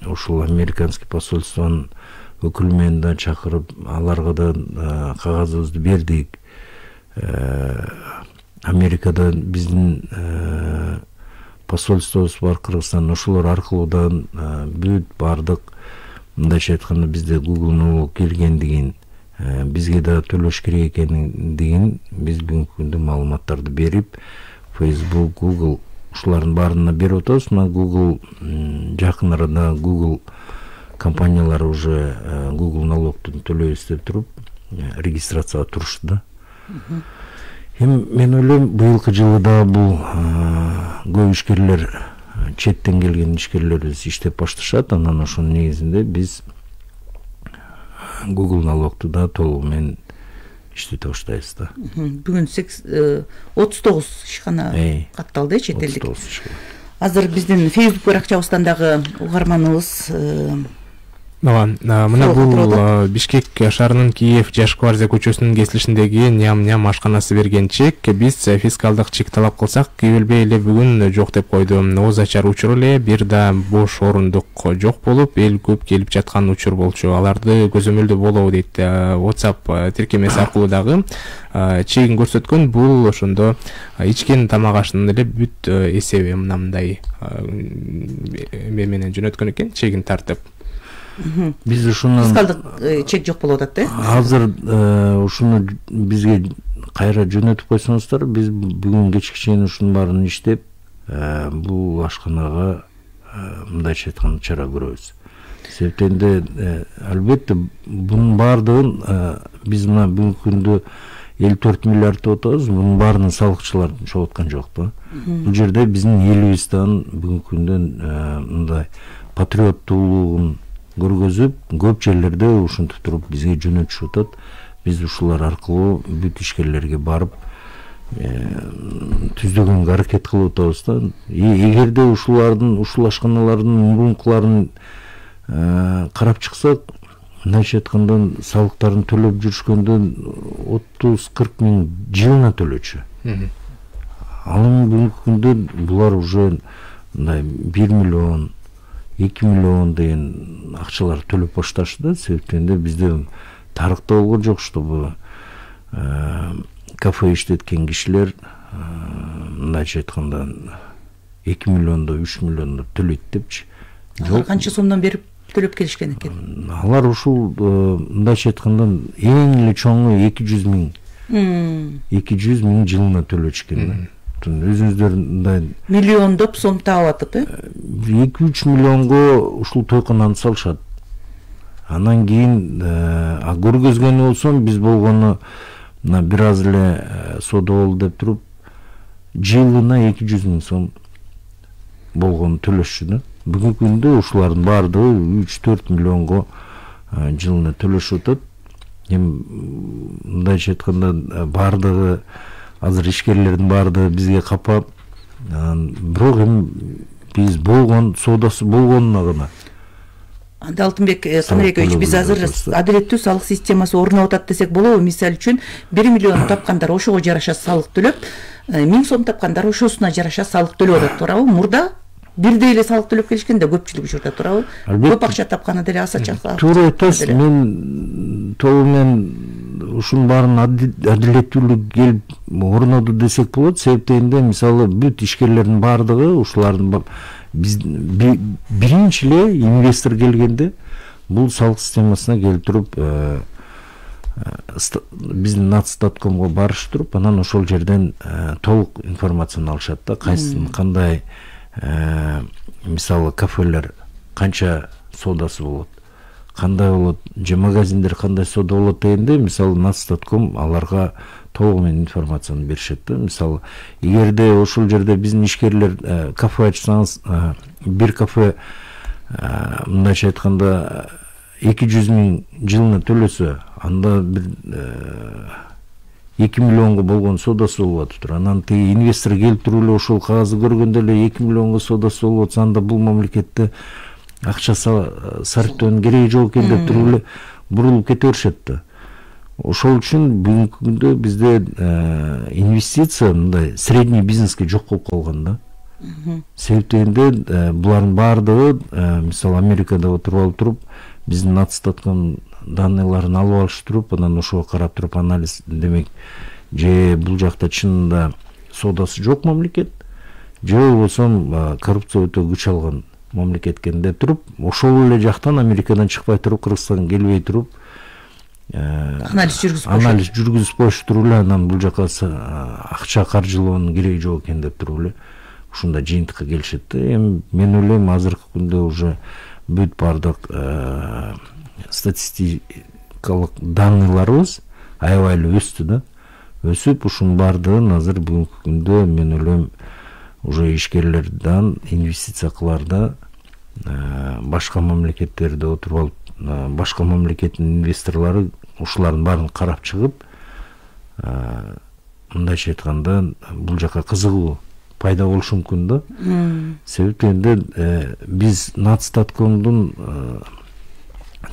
ушул американский посольствонун өкүлмени да чакырып, аларга да кагазыбызды бердик. Америкада биздин посольствобуз бар Кыргызстанда, ошолор аркылуу да бүт бардык мындайча айтканда бизде Google налог келгендигин, бизге да төлөш керек экендигин биз бүгүнкү күндө маалыматтарды берип, Facebook, Google ушулардын баарына берип атабыз. Мына Google жакын арада Google компаниялары уже Google налогтун төлөйбүз деп туруп регистрацияга турушты да. Эми мен ойлойм, быйылкы жылы да бул көп ишкерлер, четтен келген ишкерлерибиз иштеп башташат. Анан ошонун негизинде биз Google налогту да толугу менен иштете баштайбыз да. Бүгүн 39 ишкана катталды, чет элдик. Азыр биздин Facebook баракчабыздан дагы угарманыбыз мына бул Бишкек шаарынын Киев Жашкварзия көчөсүнүн кесилишиндеги ням ашканасы берген чек. Биз фискалдык чек талап кылсак, кийилбей эле бүгүн жок деп койду. Ооз ачар учур эле, бир да бош орундук жок болуп, эл көп келип жаткан учур болчу. Аларды көзөмөлдөө болобу дейт. WhatsApp тиркемеси аркылуу дагы чегин көрсөткөн. Бул ошондо ичкен тамак ашынын эле бүт эсеби мындай менен жөнөткөн экен, чегин тартып. Биз ушуну фискалдык чек жок болуп атат, Азыр ушуну бизге кайра жөнөтүп койсоңуздар, биз бүгүн кечке чейин ушунун баарын иштеп, бул ашканага мындайча айтканда чара көрөбүз. Себептен албетте бунун баардыгын биз мына бүгүнкү күндө 54 миллиард деп атабыз, бунун баарынын салыкчылар чогулткан жок да. Бул жерде биздин элибизден бүгүнкү күндө мындай патриоттуулугун көргөзүп, көп жерлерде ушинтип туруп бизге жөнөтүшүп атат. Биз ушулар аркылуу бүт ишкерлерге барып түздөгөнгө аракет кылып атабыз да. Эгерде ушул ашканалардын мурункуларын карап чыксак, мындайча айтканда салыктарын төлөп жүрүшкөндө 30-40 миң жылына төлөчү. Ал эми бүгүнкү күндө булар уже мындай 1 миллион 2 миллион деген акчалар төлөп башташты да. Себептен бизде тарыхта болгон жок, чтобы кафе иштеткен кишилер мындайча айтканда 2 миллиондо 3 миллиондо төлөйт депчи. Алар канча сомдон берип төлөп келишкен экен? Алар ушул мындайча айтканда эң эле чоңу 200 миң жылына төлөчүшкен да. Өзүңүздөр мындай миллиондоп сом таап атып, 2-3 миллионго ушул тойконаны салышат. Анан кийин көргөзгөнү болсом, биз болгону мына бир аз эле соода болду деп туруп, жылына 200 миң сом болгону төлөшчү да. Бүгүнкү күндө ушулардын баардыгы 3-4 миллионго жылына төлөшүп атат. Эми мындайча айтканда баардыгы азыр ишкерлердин баардыгы бизге капа. Бирок эми биз болгон соодасы болгонуна гана. Анда Алтынбек Канарекович, биз азыр адилеттүү салык системасы орноп атат десек болобу? Мисалы үчүн 1 миллион тапкандар ошого жараша салык төлөп, 1000 сом тапкандар ошосуна жараша салык төлөп атат, туурабы? Мурда бирдей эле салык төлөп келишкен да көпчүлүк учурда, туурабы? Көп акча тапканы деле аса чакта. Туура айтасыз. Мен толугу менен ушунун баарын адилеттүүлүк келип орноду десек болот. Себептен мисалы бүт ишкерлердин баардыгы ушулардын биз биринчи эле инвестор келгенде бул салык системасына келип туруп биздин nac.comго барышып туруп, анан ошол жерден толук информацияны алышат да. Кайсынын кандай мисалы кафелер канча соодасы болот, кандай болот, же магазиндер кандай соода болот дегенде, мисалы nac.com аларга толугу менен информацияны беришет да. Мисалы, эгерде ошол жерде биздин ишкерлер кафе ачсаңыз, бир кафе мындайча айтканда 200 миң жылына төлөсө, анда бир 2 миллионго болгон содасы болуп атыптыр. Анан тиги инвестор келип туруп эле ошол кагазды көргөндө эле 2 миллионго содасы болуп атса, анда бул мамлекетте акча сарптоонун кереги жок экен деп туруп эле бурулуп кете беришет да. Ошол үчүн бүгүнкү күндө бизде инвестиция мындай средний бизнеске жок болуп калган да. Себептегенде булардын баардыгы мисалы Америкада отуруп алып туруп биздин аттаткан данныйларын алып алышып туруп, анан ошого карап туруп анализ демек же бул жакта чынында содасы жок мамлекет, же болбосо коррупция өтө күч алган мамлекет экен деп туруп, ошол эле жактан Америкадан чыкпай туруп, Кыргызстанга келбей туруп анализ жүргүзүп коюшуп туруп эле, анан бул жака акча каржылоонун кереги жок экен деп туруп эле ушундай жыйынтыкка келишет да. Эми мен ойлойм азыркы күндө уже бүт бардык статистикалык данныйларыбыз аябай эле өстү да. Өсүп ушунун баардыгын азыр бүгүнкү күндө мен ойлойм уже ишкерлерден инвестиция кыларда башка мамлекеттерде отуруп алып, башка мамлекеттин инвесторлору ушулардын баарын карап чыгып, мындайча айтканда бул жака кызыгуу пайда болушу мүмкүн да. Себептегенде биз Нацстаткомдун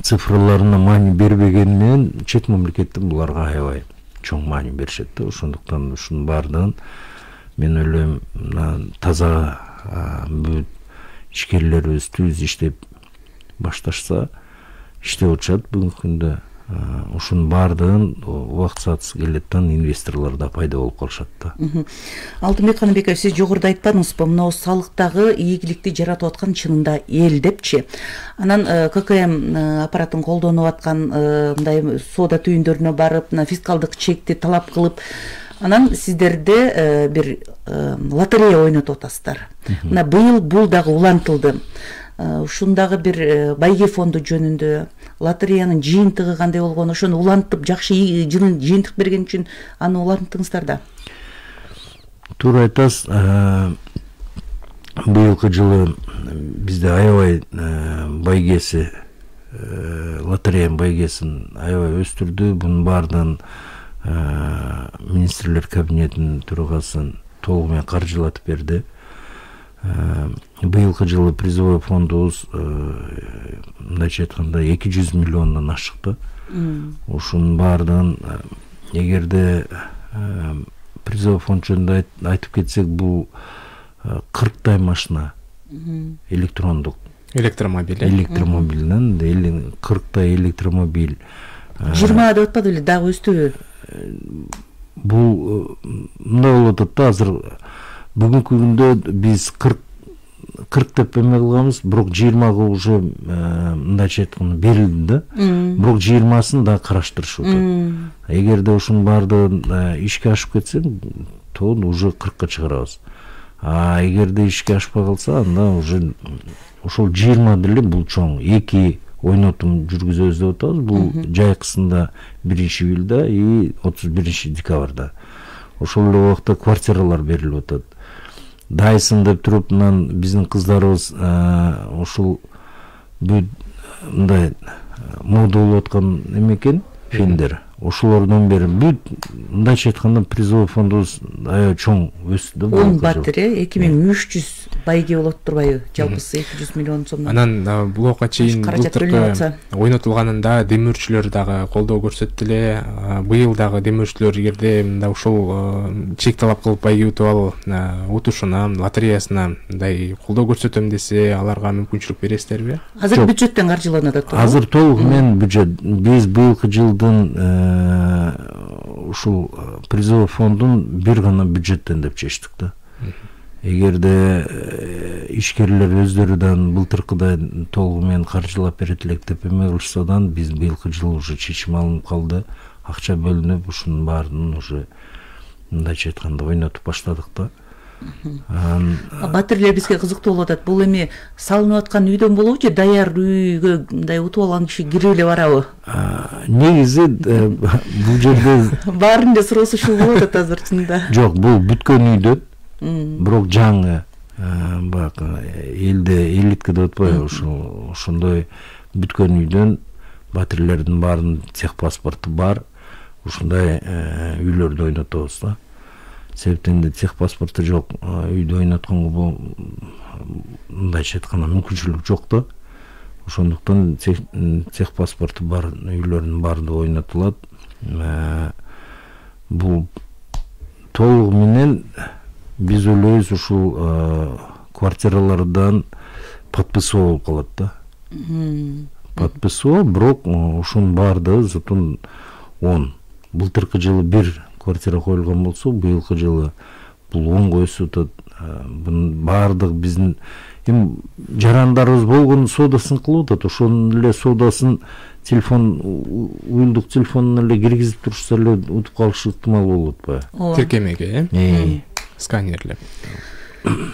цифрларына маани бербегени менен чет мамлекеттен буларга аябай чоң маани беришет да. Ошондуктан ушунун баардыгын мен ойлойм таза бүт ишкерлерибиз түз иштеп башташса иштеп атышат бүгүнкү күндө. Ушунун баардыгын убакыт саатысы келеттен инвесторлор да пайда болуп калышат да. Алтынбек Каныбеков, сиз жогоруда айтпадыңызбы, мына салыктагы ийгиликти жаратып аткан чынында эл депчи. Анан ККМ аппаратын колдонуп аткан мындай соода түйүндөрүнө барып, фискалдык чекти талап кылып, анан сиздерде бир лотерея ойнотуп атасыздар. Мына быйыл бул дагы улантылды. Ушундагы бир байге фонду жөнүндө лотереянын жыйынтыгы кандай болгон, ошону улантып жакшы жыйынтык берген үчүн аны уланттыңыздар да. Туура айтасыз. Быйылкы жылы бизде аябай байгеси, лотереянын байгесин аябай өстүрдү. Бунун баардыгын министрлер кабинетинин төрагасы толугу менен каржылатып берди. Быйылкы жылы призовой фондубуз мындайча айтканда 200 миллиондон ашыкты. Ушунун баардыгын эгерде призовой фонд жөнүндө айтып кетсек, бул 40 машина электрондук электромобилинен 40 электромобиль 20 деп атпады эле, дагы өстүбү? Бул мындай болуп атат да, азыр бүгүнкү күндө биз 40 деп эме кылганбыз, бирок 20га уже мындайча айтканда берилди да. Бирок 20сын да караштырышып атат. Эгерде ушунун баардыгын ишке ашып кетсе, то уже 40ка чыгарабыз. Эгерде ишке ашпай калса, анда уже ошол 20 деле бул чоң эки ойнотум жүргүзөбүз деп атабыз. Бул жайкысында 1-июлда и 31-декабрда. Ошол эле убакта квартиралар берилип атат. Дайсын деп туруп, мынан биздин кыздарыбыз ошол бүт мындай мода болуп аткан эме фендер. Ошолордон бери бүт мындайча айтканда призовой фондубуз аябай чоң өстү. 10 батыр, 2300 байге болот турбайбы? Жалпысы 200 миллион сомдон. Анан буга чейин былтыркы ойнотулганында демөөрчүлөр дагы колдоо көрсөттү эле. Быйыл дагы демөөрчүлөр эгерде мындай ушул чек талап кылып байге утуп алып утушуна, лотереясына мындай колдоо көрсөтөм десе, аларга мүмкүнчүлүк бересиздерби? Азыр бюджеттен каржыланат атат. Азыр толук менен бюджет. Биз быйылкы жылдын ушул призовой фондун бир гана бюджеттен деп чечтик да. Эгерде ишкерлер өздөрүдөн былтыркыдай толугу менен каржылап берет элек деп эме кылышсадан, биз быйылкы жылы уже чечим алынып калды. Акча бөлүнүп, ушунун баарын уже мындайча айтканда ойнотуп баштадык да. Батырлер бизге кызыктуу болуп атат. Бул эми салынып аткан үйдөн болобу же даяр үйгө мындай утуп алган киши кирип эле барабы? Негизи бул жерде баарында суроосу ушул болуп атат азыр чынында. Жок, бул бүткөн үйдөн. Бирок жаңы бак элде элитке деп атпайбы, ошондой бүткөн үйдөн батырлердин баарынын тех паспорту бар. ушундай үйлөрдө ойнотобуз да. Себептен де тех паспорту жок үйдө ойнотконго мындайча айтканда мүмкүнчүлүк жок да. Ошондуктан тех паспорту бар үйлөрдүн баардыгы ойнотулат. Бул толугу менен биз ойлойбуз ушул квартиралардан подписоо болуп калат да. Подписоо, бирок ушунун баардыгы затон 10. Былтыркы жылы бир квартира коюлган болсо, быйылкы жылы бул 10го өсүп атат. Бунун баардык биздин жарандарыбыз болгон соодасын кылып атат. Ошонун эле соодасын телефон, уюлдук телефонуна эле киргизип турушса эле утуп калышы ыктымал болуп атпайбы? Тиркемеге, сканерлеп.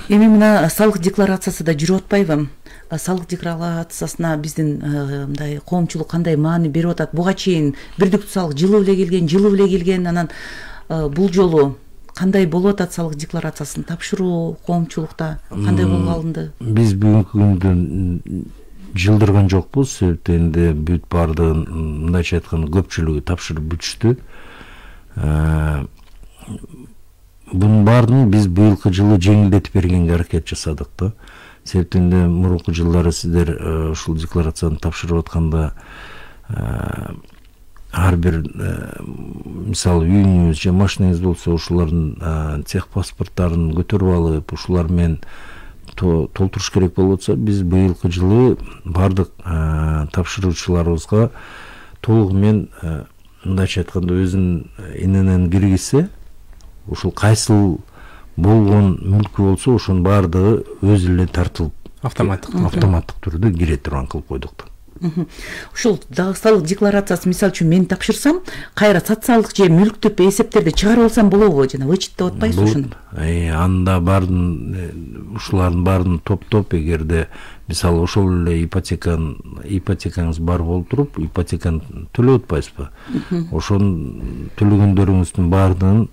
Эми мына салык декларациясы да жүрүп атпайбы? Салык декларациясына биздин мындай коомчулук кандай маани берип атат? Буга чейин бирдиктүү салык жылы эле келген, анан бул жолу кандай болуп атат салык декларациясын тапшыруу коомчулукта кандай болуп алынды? Биз бүгүнкү күндө жылдырган жокпуз, себептен де бүт баардыгын мындайча айтканда көпчүлүгү тапшырып бүтүштү. Bunun баардыгын биз быйылкы жылы жеңилдетип бергенге аракет жасадык да. Себептен де мурунку жылдары сиздер ушул декларацияны тапшырып атканда ар бир мисалы үйүңүз же машинаңыз болсо ушулардын тех паспорттарын көтөрүп алып, ушулар менен толтуруш керек болуп атса, биз быйылкы жылы баардык тапшыруучуларыбызга толугу менен мындайча айтканда өзүнүн иненен киргизсе, ушул кайсыл болгон мүлкү болсо, ошонун баардыгы өзү эле тартылып автоматтык түрдө кире турган кылып койдук да. Ушул салык декларациясы мисалы үчүн мен тапшырсам, кайра социалдык же мүлктүк эсептерди чыгарып алсам болобу? Жана вычет деп атпайсызбы ушуну? Анда баардын ушулардын баарын топтоп, эгерде мисалы ошол эле ипотекаңыз бар болуп туруп, ипотеканы төлөп атпайсызбы? Ошонун төлөгөндөрүңүздүн баардыгын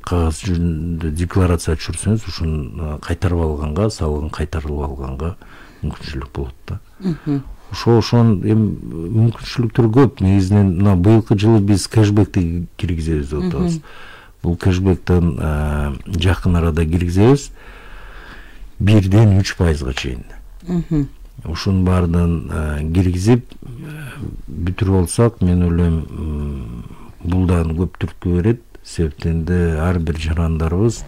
кагаз жүзүндө декларация түшүрсөңүз, ушуну кайтарып алганга, салыгын кайтарып алганга мүмкүнчүлүк болот да. Ошон мүмкүнчүлүктөр көп. Негизинен мына быйылкы жылы биз кэшбэкти киргизебиз деп атабыз. Бул кэшбэктен жакын арада киргизебиз 1-ден 3%га чейин. Ушунун баардыгын киргизип бүтүрүп алсак, мен ойлойм бул дагы көп түрткү берет. Себептен де ар бир жарандарыбыз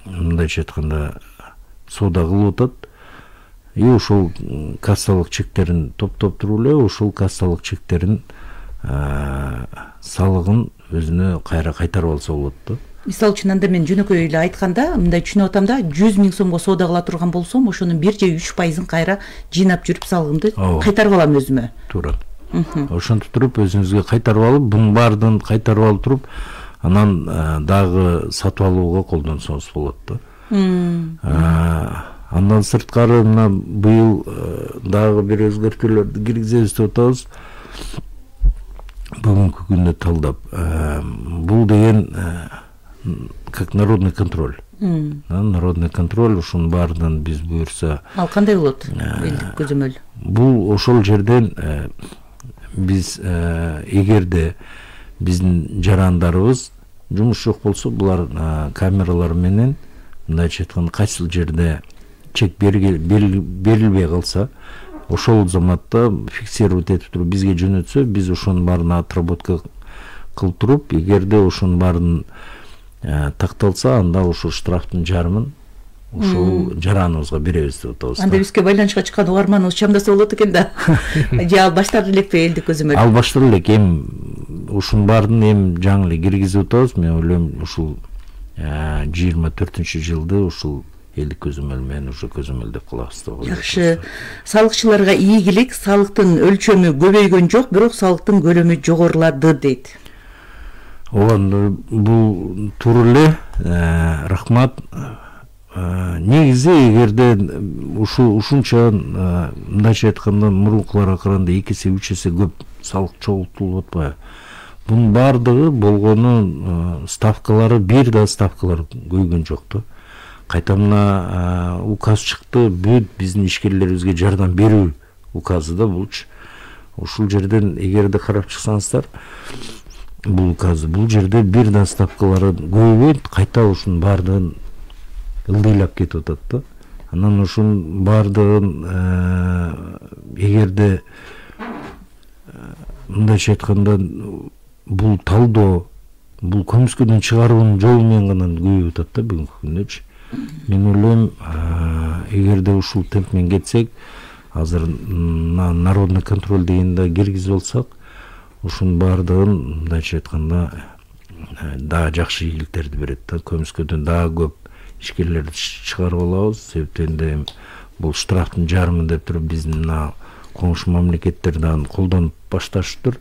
мындайча айтканда соода кылып атат. И ошол кассалык чектерин топтоп туруп эле, ошол кассалык чектерин салыгын өзүнө кайра кайтарып алса болот да. Мисалы үчүн анда мен жөнөкөй эле айтканда, мындай түшүнүп атам да, 100 000 сомго соода кыла турган болсом, ошонун 1 же 3%ын кайра жыйнап жүрүп салыгымды кайтарып алам өзүмө. Туура. Ошентип туруп өзүңүзгө кайтарып алып, бунун баардыгын кайтарып алып туруп, анан дагы сатып алууга колдонсоңуз болот да. Андан сырткары мына быйыл дагы бир өзгөртүүлөрдү киргизебиз деп атабыз. Бүгүнкү күндө талдап, бул деген как народный контроль. Народный контроль, ушунун баардыгын биз буйрса. Ал кандай болот? Элдик көзөмөл. Бул ошол жерден биз эгерде биздин жарандарыбыз жумуш жок болсо, булар камералар менен мындайча айтканда кайсыл жерде чек берилбей калса, ошол заматта фиксировать этип туруп бизге жөнөтсө, биз ошонун баарын отработка кылып туруп, эгерде ошонун баарын такталса, анда ошол штрафтын жарымын ошол жараныбызга беребиз деп атабыз. Анда бизге байланышка чыккан угарманыбыз чамдаса болот экен да. Же ал баштары элекпи элдик көзөмөл? Ал баштары элек. Ушунун баарын жаңы эле киргизип атабыз. Мен ойлойм ушул 24-жылды ушул элдик көзөмөл менен уже көзөмөлдөп калабыз деп ойлойм. Жакшы. Салыкчыларга ийгилик, салыктын өлчөмү көбөйгөн жок, бирок салыктын көлөмү жогорулады дейт. Бул туура эле. Рахмат. Негизи эгерде ушунча мындайча айтканда мурункуларга караганда 2 эсе 3 эсе көп салык чогултулуп атпайбы? Бунун баардыгы болгону ставкалары, бир да ставкалар көйгөн жок да. Кайта мына указ чыкты, бүт биздин ишкерлерибизге жардам берүү указы да булчу. ушул жерден эгерде карап чыксаңыздар, бул жерде бир да ставкалары көбөйбөйт, кайта ушунун баардыгын ылдыйлап кетип атат да. Анан ушунун баардыгын эгерде мындайча айтканда бул талдоо, бул көмүскөдөн чыгаруунун жолу менен гана көбөйүп атат да бүгүнкү күндө. Мен ойлойм, эгерде ушул темп менен кетсек, азыр народный контроль дегенде киргизип алсак, ушунун баардыгын мындайча айтканда дагы жакшы ийгиликтерди берет да. Көмүскөдөн дагы көп ишкерлерди чыгарып алабыз. Себептен бул штрафтын жарымы деп туруп биздин коңшу мамлекеттерден колдонуп башташыптыр.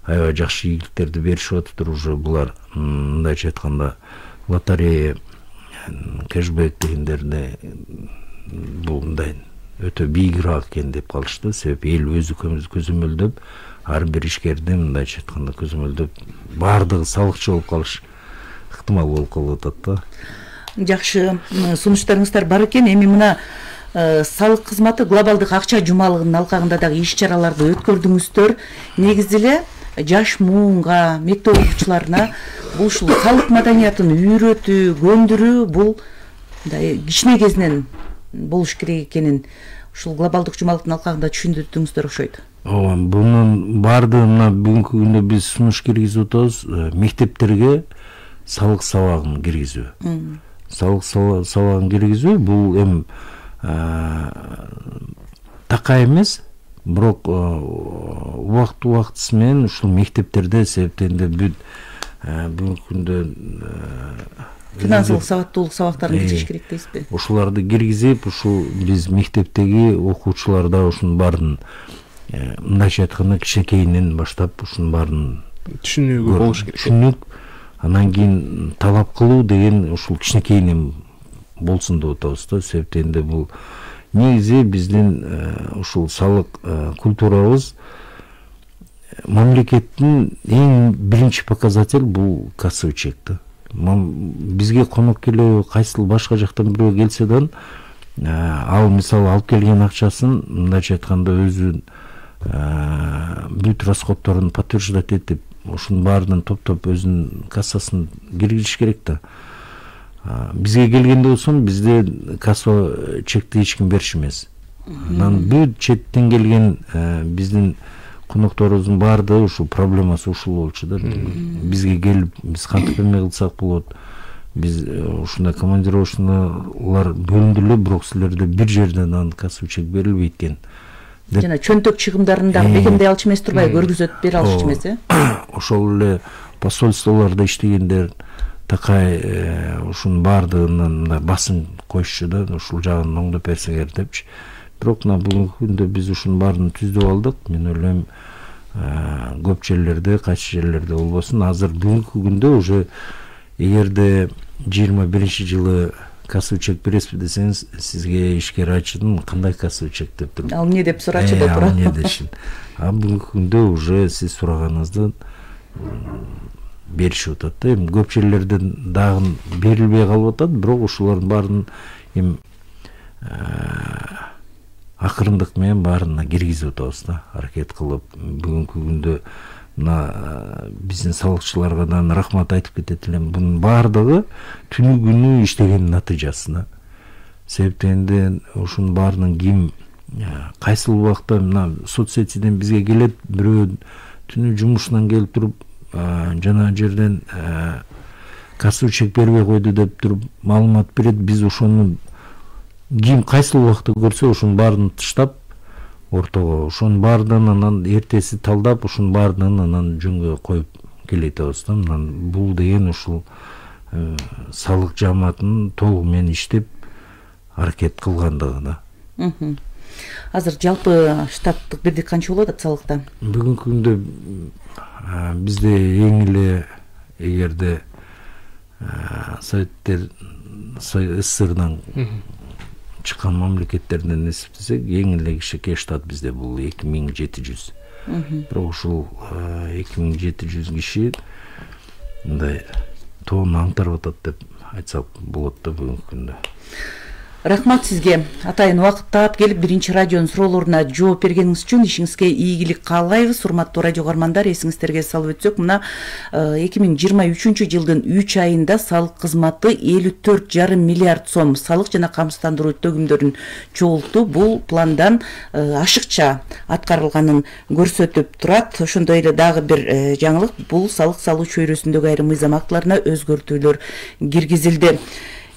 Аябай жакшы ийгиликтерди беришип атыптыр. Уже булар мындайча айтканда лотерея, кэшбэк дегендерде бул мындай өтө бийигирээк экен деп калышты. Себеби эл өзү көзөмөлдөп, ар бир ишкерди мындайча айтканда көзөмөлдөп, баардыгы салыкчы болуп калыш ыктымал болуп калып атат да. Жакшы сунуштарыңыздар бар экен. Эми мына салык кызматы глобалдык акча жумалыгынын алкагында дагы иш-чараларды өткөрдүңүздөр. Негизи эле жаш муунга, мектеп окуучуларына бул ушул салык маданиятын үйрөтүү, көндүрүү бул кичине кезинен болуш керек экенин ушул глобалдык жумалыктын алкагында түшүндүрдүңүздөр окшойт. Ооба, бунун баардыгына бүгүнкү күндө биз сунуш киргизип атабыз. Мектептерге салык сабагын киргизүү. Салык сабагын киргизүү бул такай эмес, бирок убакыт менен ушул мектептерде себептенде бүгүнкү күндө финансылык сабаттуулук сабактарын киргизиш керек дейсизби? Ушуларды киргизип, ушул биз мектептеги окуучуларда ушунун баарын мындайча айтканда кичинекейинен баштап ушунун баарын түшүнүүгө болуш керек. Түшүнүк, анан кийин талап кылуу деген ушул кичинекейинен болсун деп атабыз да. Себептенде бул негизи биздин ушул салык культурабыз мамлекеттин эң биринчи показатель бул кассовый чек да. Бизге конок келе кайсыл башка жактан бирөө келсе да, ал мисалы алып келген акчасын мындайча айтканда өзүнүн бүт расходторун подтверждать этип, ушунун баарынан топтоп өзүнүн кассасын киргизиш керек да. Бизге келгенде болсун, бизде кассовый чекти эч ким бериш эмес. Анан бүт четтен келген биздин конокторубуздун баардыгы ушул проблемасы ушул болчу да. Бизге келип, биз кантип эме кылсак болот, биз ушундай командировочныйлар бөлүндүлө, бирок силерде бир жерден анан кассовый чек берилбейт экен. Жана чөнтөк чыгымдарын дагы бекемдей алыш эмес турбай көргүзөт бере алыш эмес, Ошол эле посольстволордо иштегендер такай ушунун баардыгынан басым коюшчу да, ушул жагын оңдоп берсеңер депчи. Бирок бүгүнкү күндө биз ушунун баарын түздөп алдык. Мен ойлойм, көп жерлерде, кайсы жерлерде болбосун, азыр бүгүнкү күндө уже эгерде 21-жылы кассовый чек бересизби десеңиз, сизге ишкер айтчыдым, кандай кассовый чек деп туруп. Ал эмне деп сурачу деп тура. Эмне дешин. Бүгүнкү күндө уже сиз сураганыңызды беришип атат да. Эми көп жерлерден дагы берилбей калып атат, бирок ушулардын баарын эми акырындык менен баарына киргизип атабыз да, аракет кылып. Бүгүнкү күндө мына биздин салыкчыларга да рахмат айтып кетет элем. Бунун баардыгы түнү күнү иштеген натыйжасы. Себептен ушунун баарынын ким кайсыл убакта мына соцсетиден бизге келет, бирөө түнү жумушунан келип туруп жана жерден кассовый чек бербей койду деп туруп маалымат берет. Биз ошону ким кайсыл убакта көрсө ошонун баарын тыштап ортого, ошонун баардыгын анан эртеси талдап, ошонун баардыгын анан жөнгө коюп келет атабыз да. Бул деген ушул салык жааматынын толугу менен иштеп аракет кылгандыгы да. Азыр жалпы штаттык бирдик канча болот салыкта? Бүгүнкү күндө бизде эң эле эгерде советтер СССРдан чыккан мамлекеттерден эсептесек, эң эле кичинекей штат бизде бул 2700. Бирок ушул 2700 киши мындай тоонун аңтарып атат деп айтсак болот да бүгүнкү күндө. Рахмат сизге. Атайын убакыт таап келип биринчи радионун суроолоруна жооп бергениңиз үчүн ишиңизге ийгилик каалайбыз. Урматтуу радио каармандар, эсиңиздерге салып өтсөк, мына 2023 жылдын 3 айында салык кызматы 54,5 миллиард сом салык жана камсыздандыруу төгүмдөрүн чогултту. Бул пландан ашыкча аткарылганын көрсөтүп турат. Ошондой эле дагы бир жаңылык, бул салык салуу чөйрөсүндөгү айрым мыйзам актыларына өзгөртүүлөр киргизилди.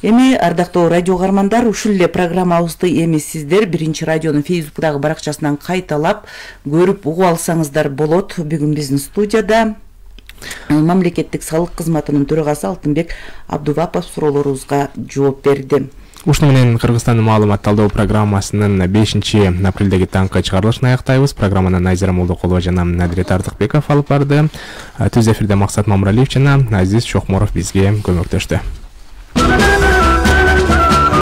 Эми ардактуу радио каармандар, ушул эле программабызды эми сиздер биринчи радионун Фейсбуктагы баракчасынан кайталап көрүп угуп алсаңыздар болот. Бүгүн биздин студияда мамлекеттик салык кызматынын төрагасы Алтынбек Абдувапов суроолорубузга жооп берди. Ушуну менен Кыргызстандын маалымат талдоо программасынын 5-апрелдеги таңкы чыгарылышын аяктайбыз. Программаны Найзира Молдокулова жана Надрет Артыкбеков алып барды. Түз эфирде Максат Мамралиев жана Азиз Шокморов бизге көмөктөштү.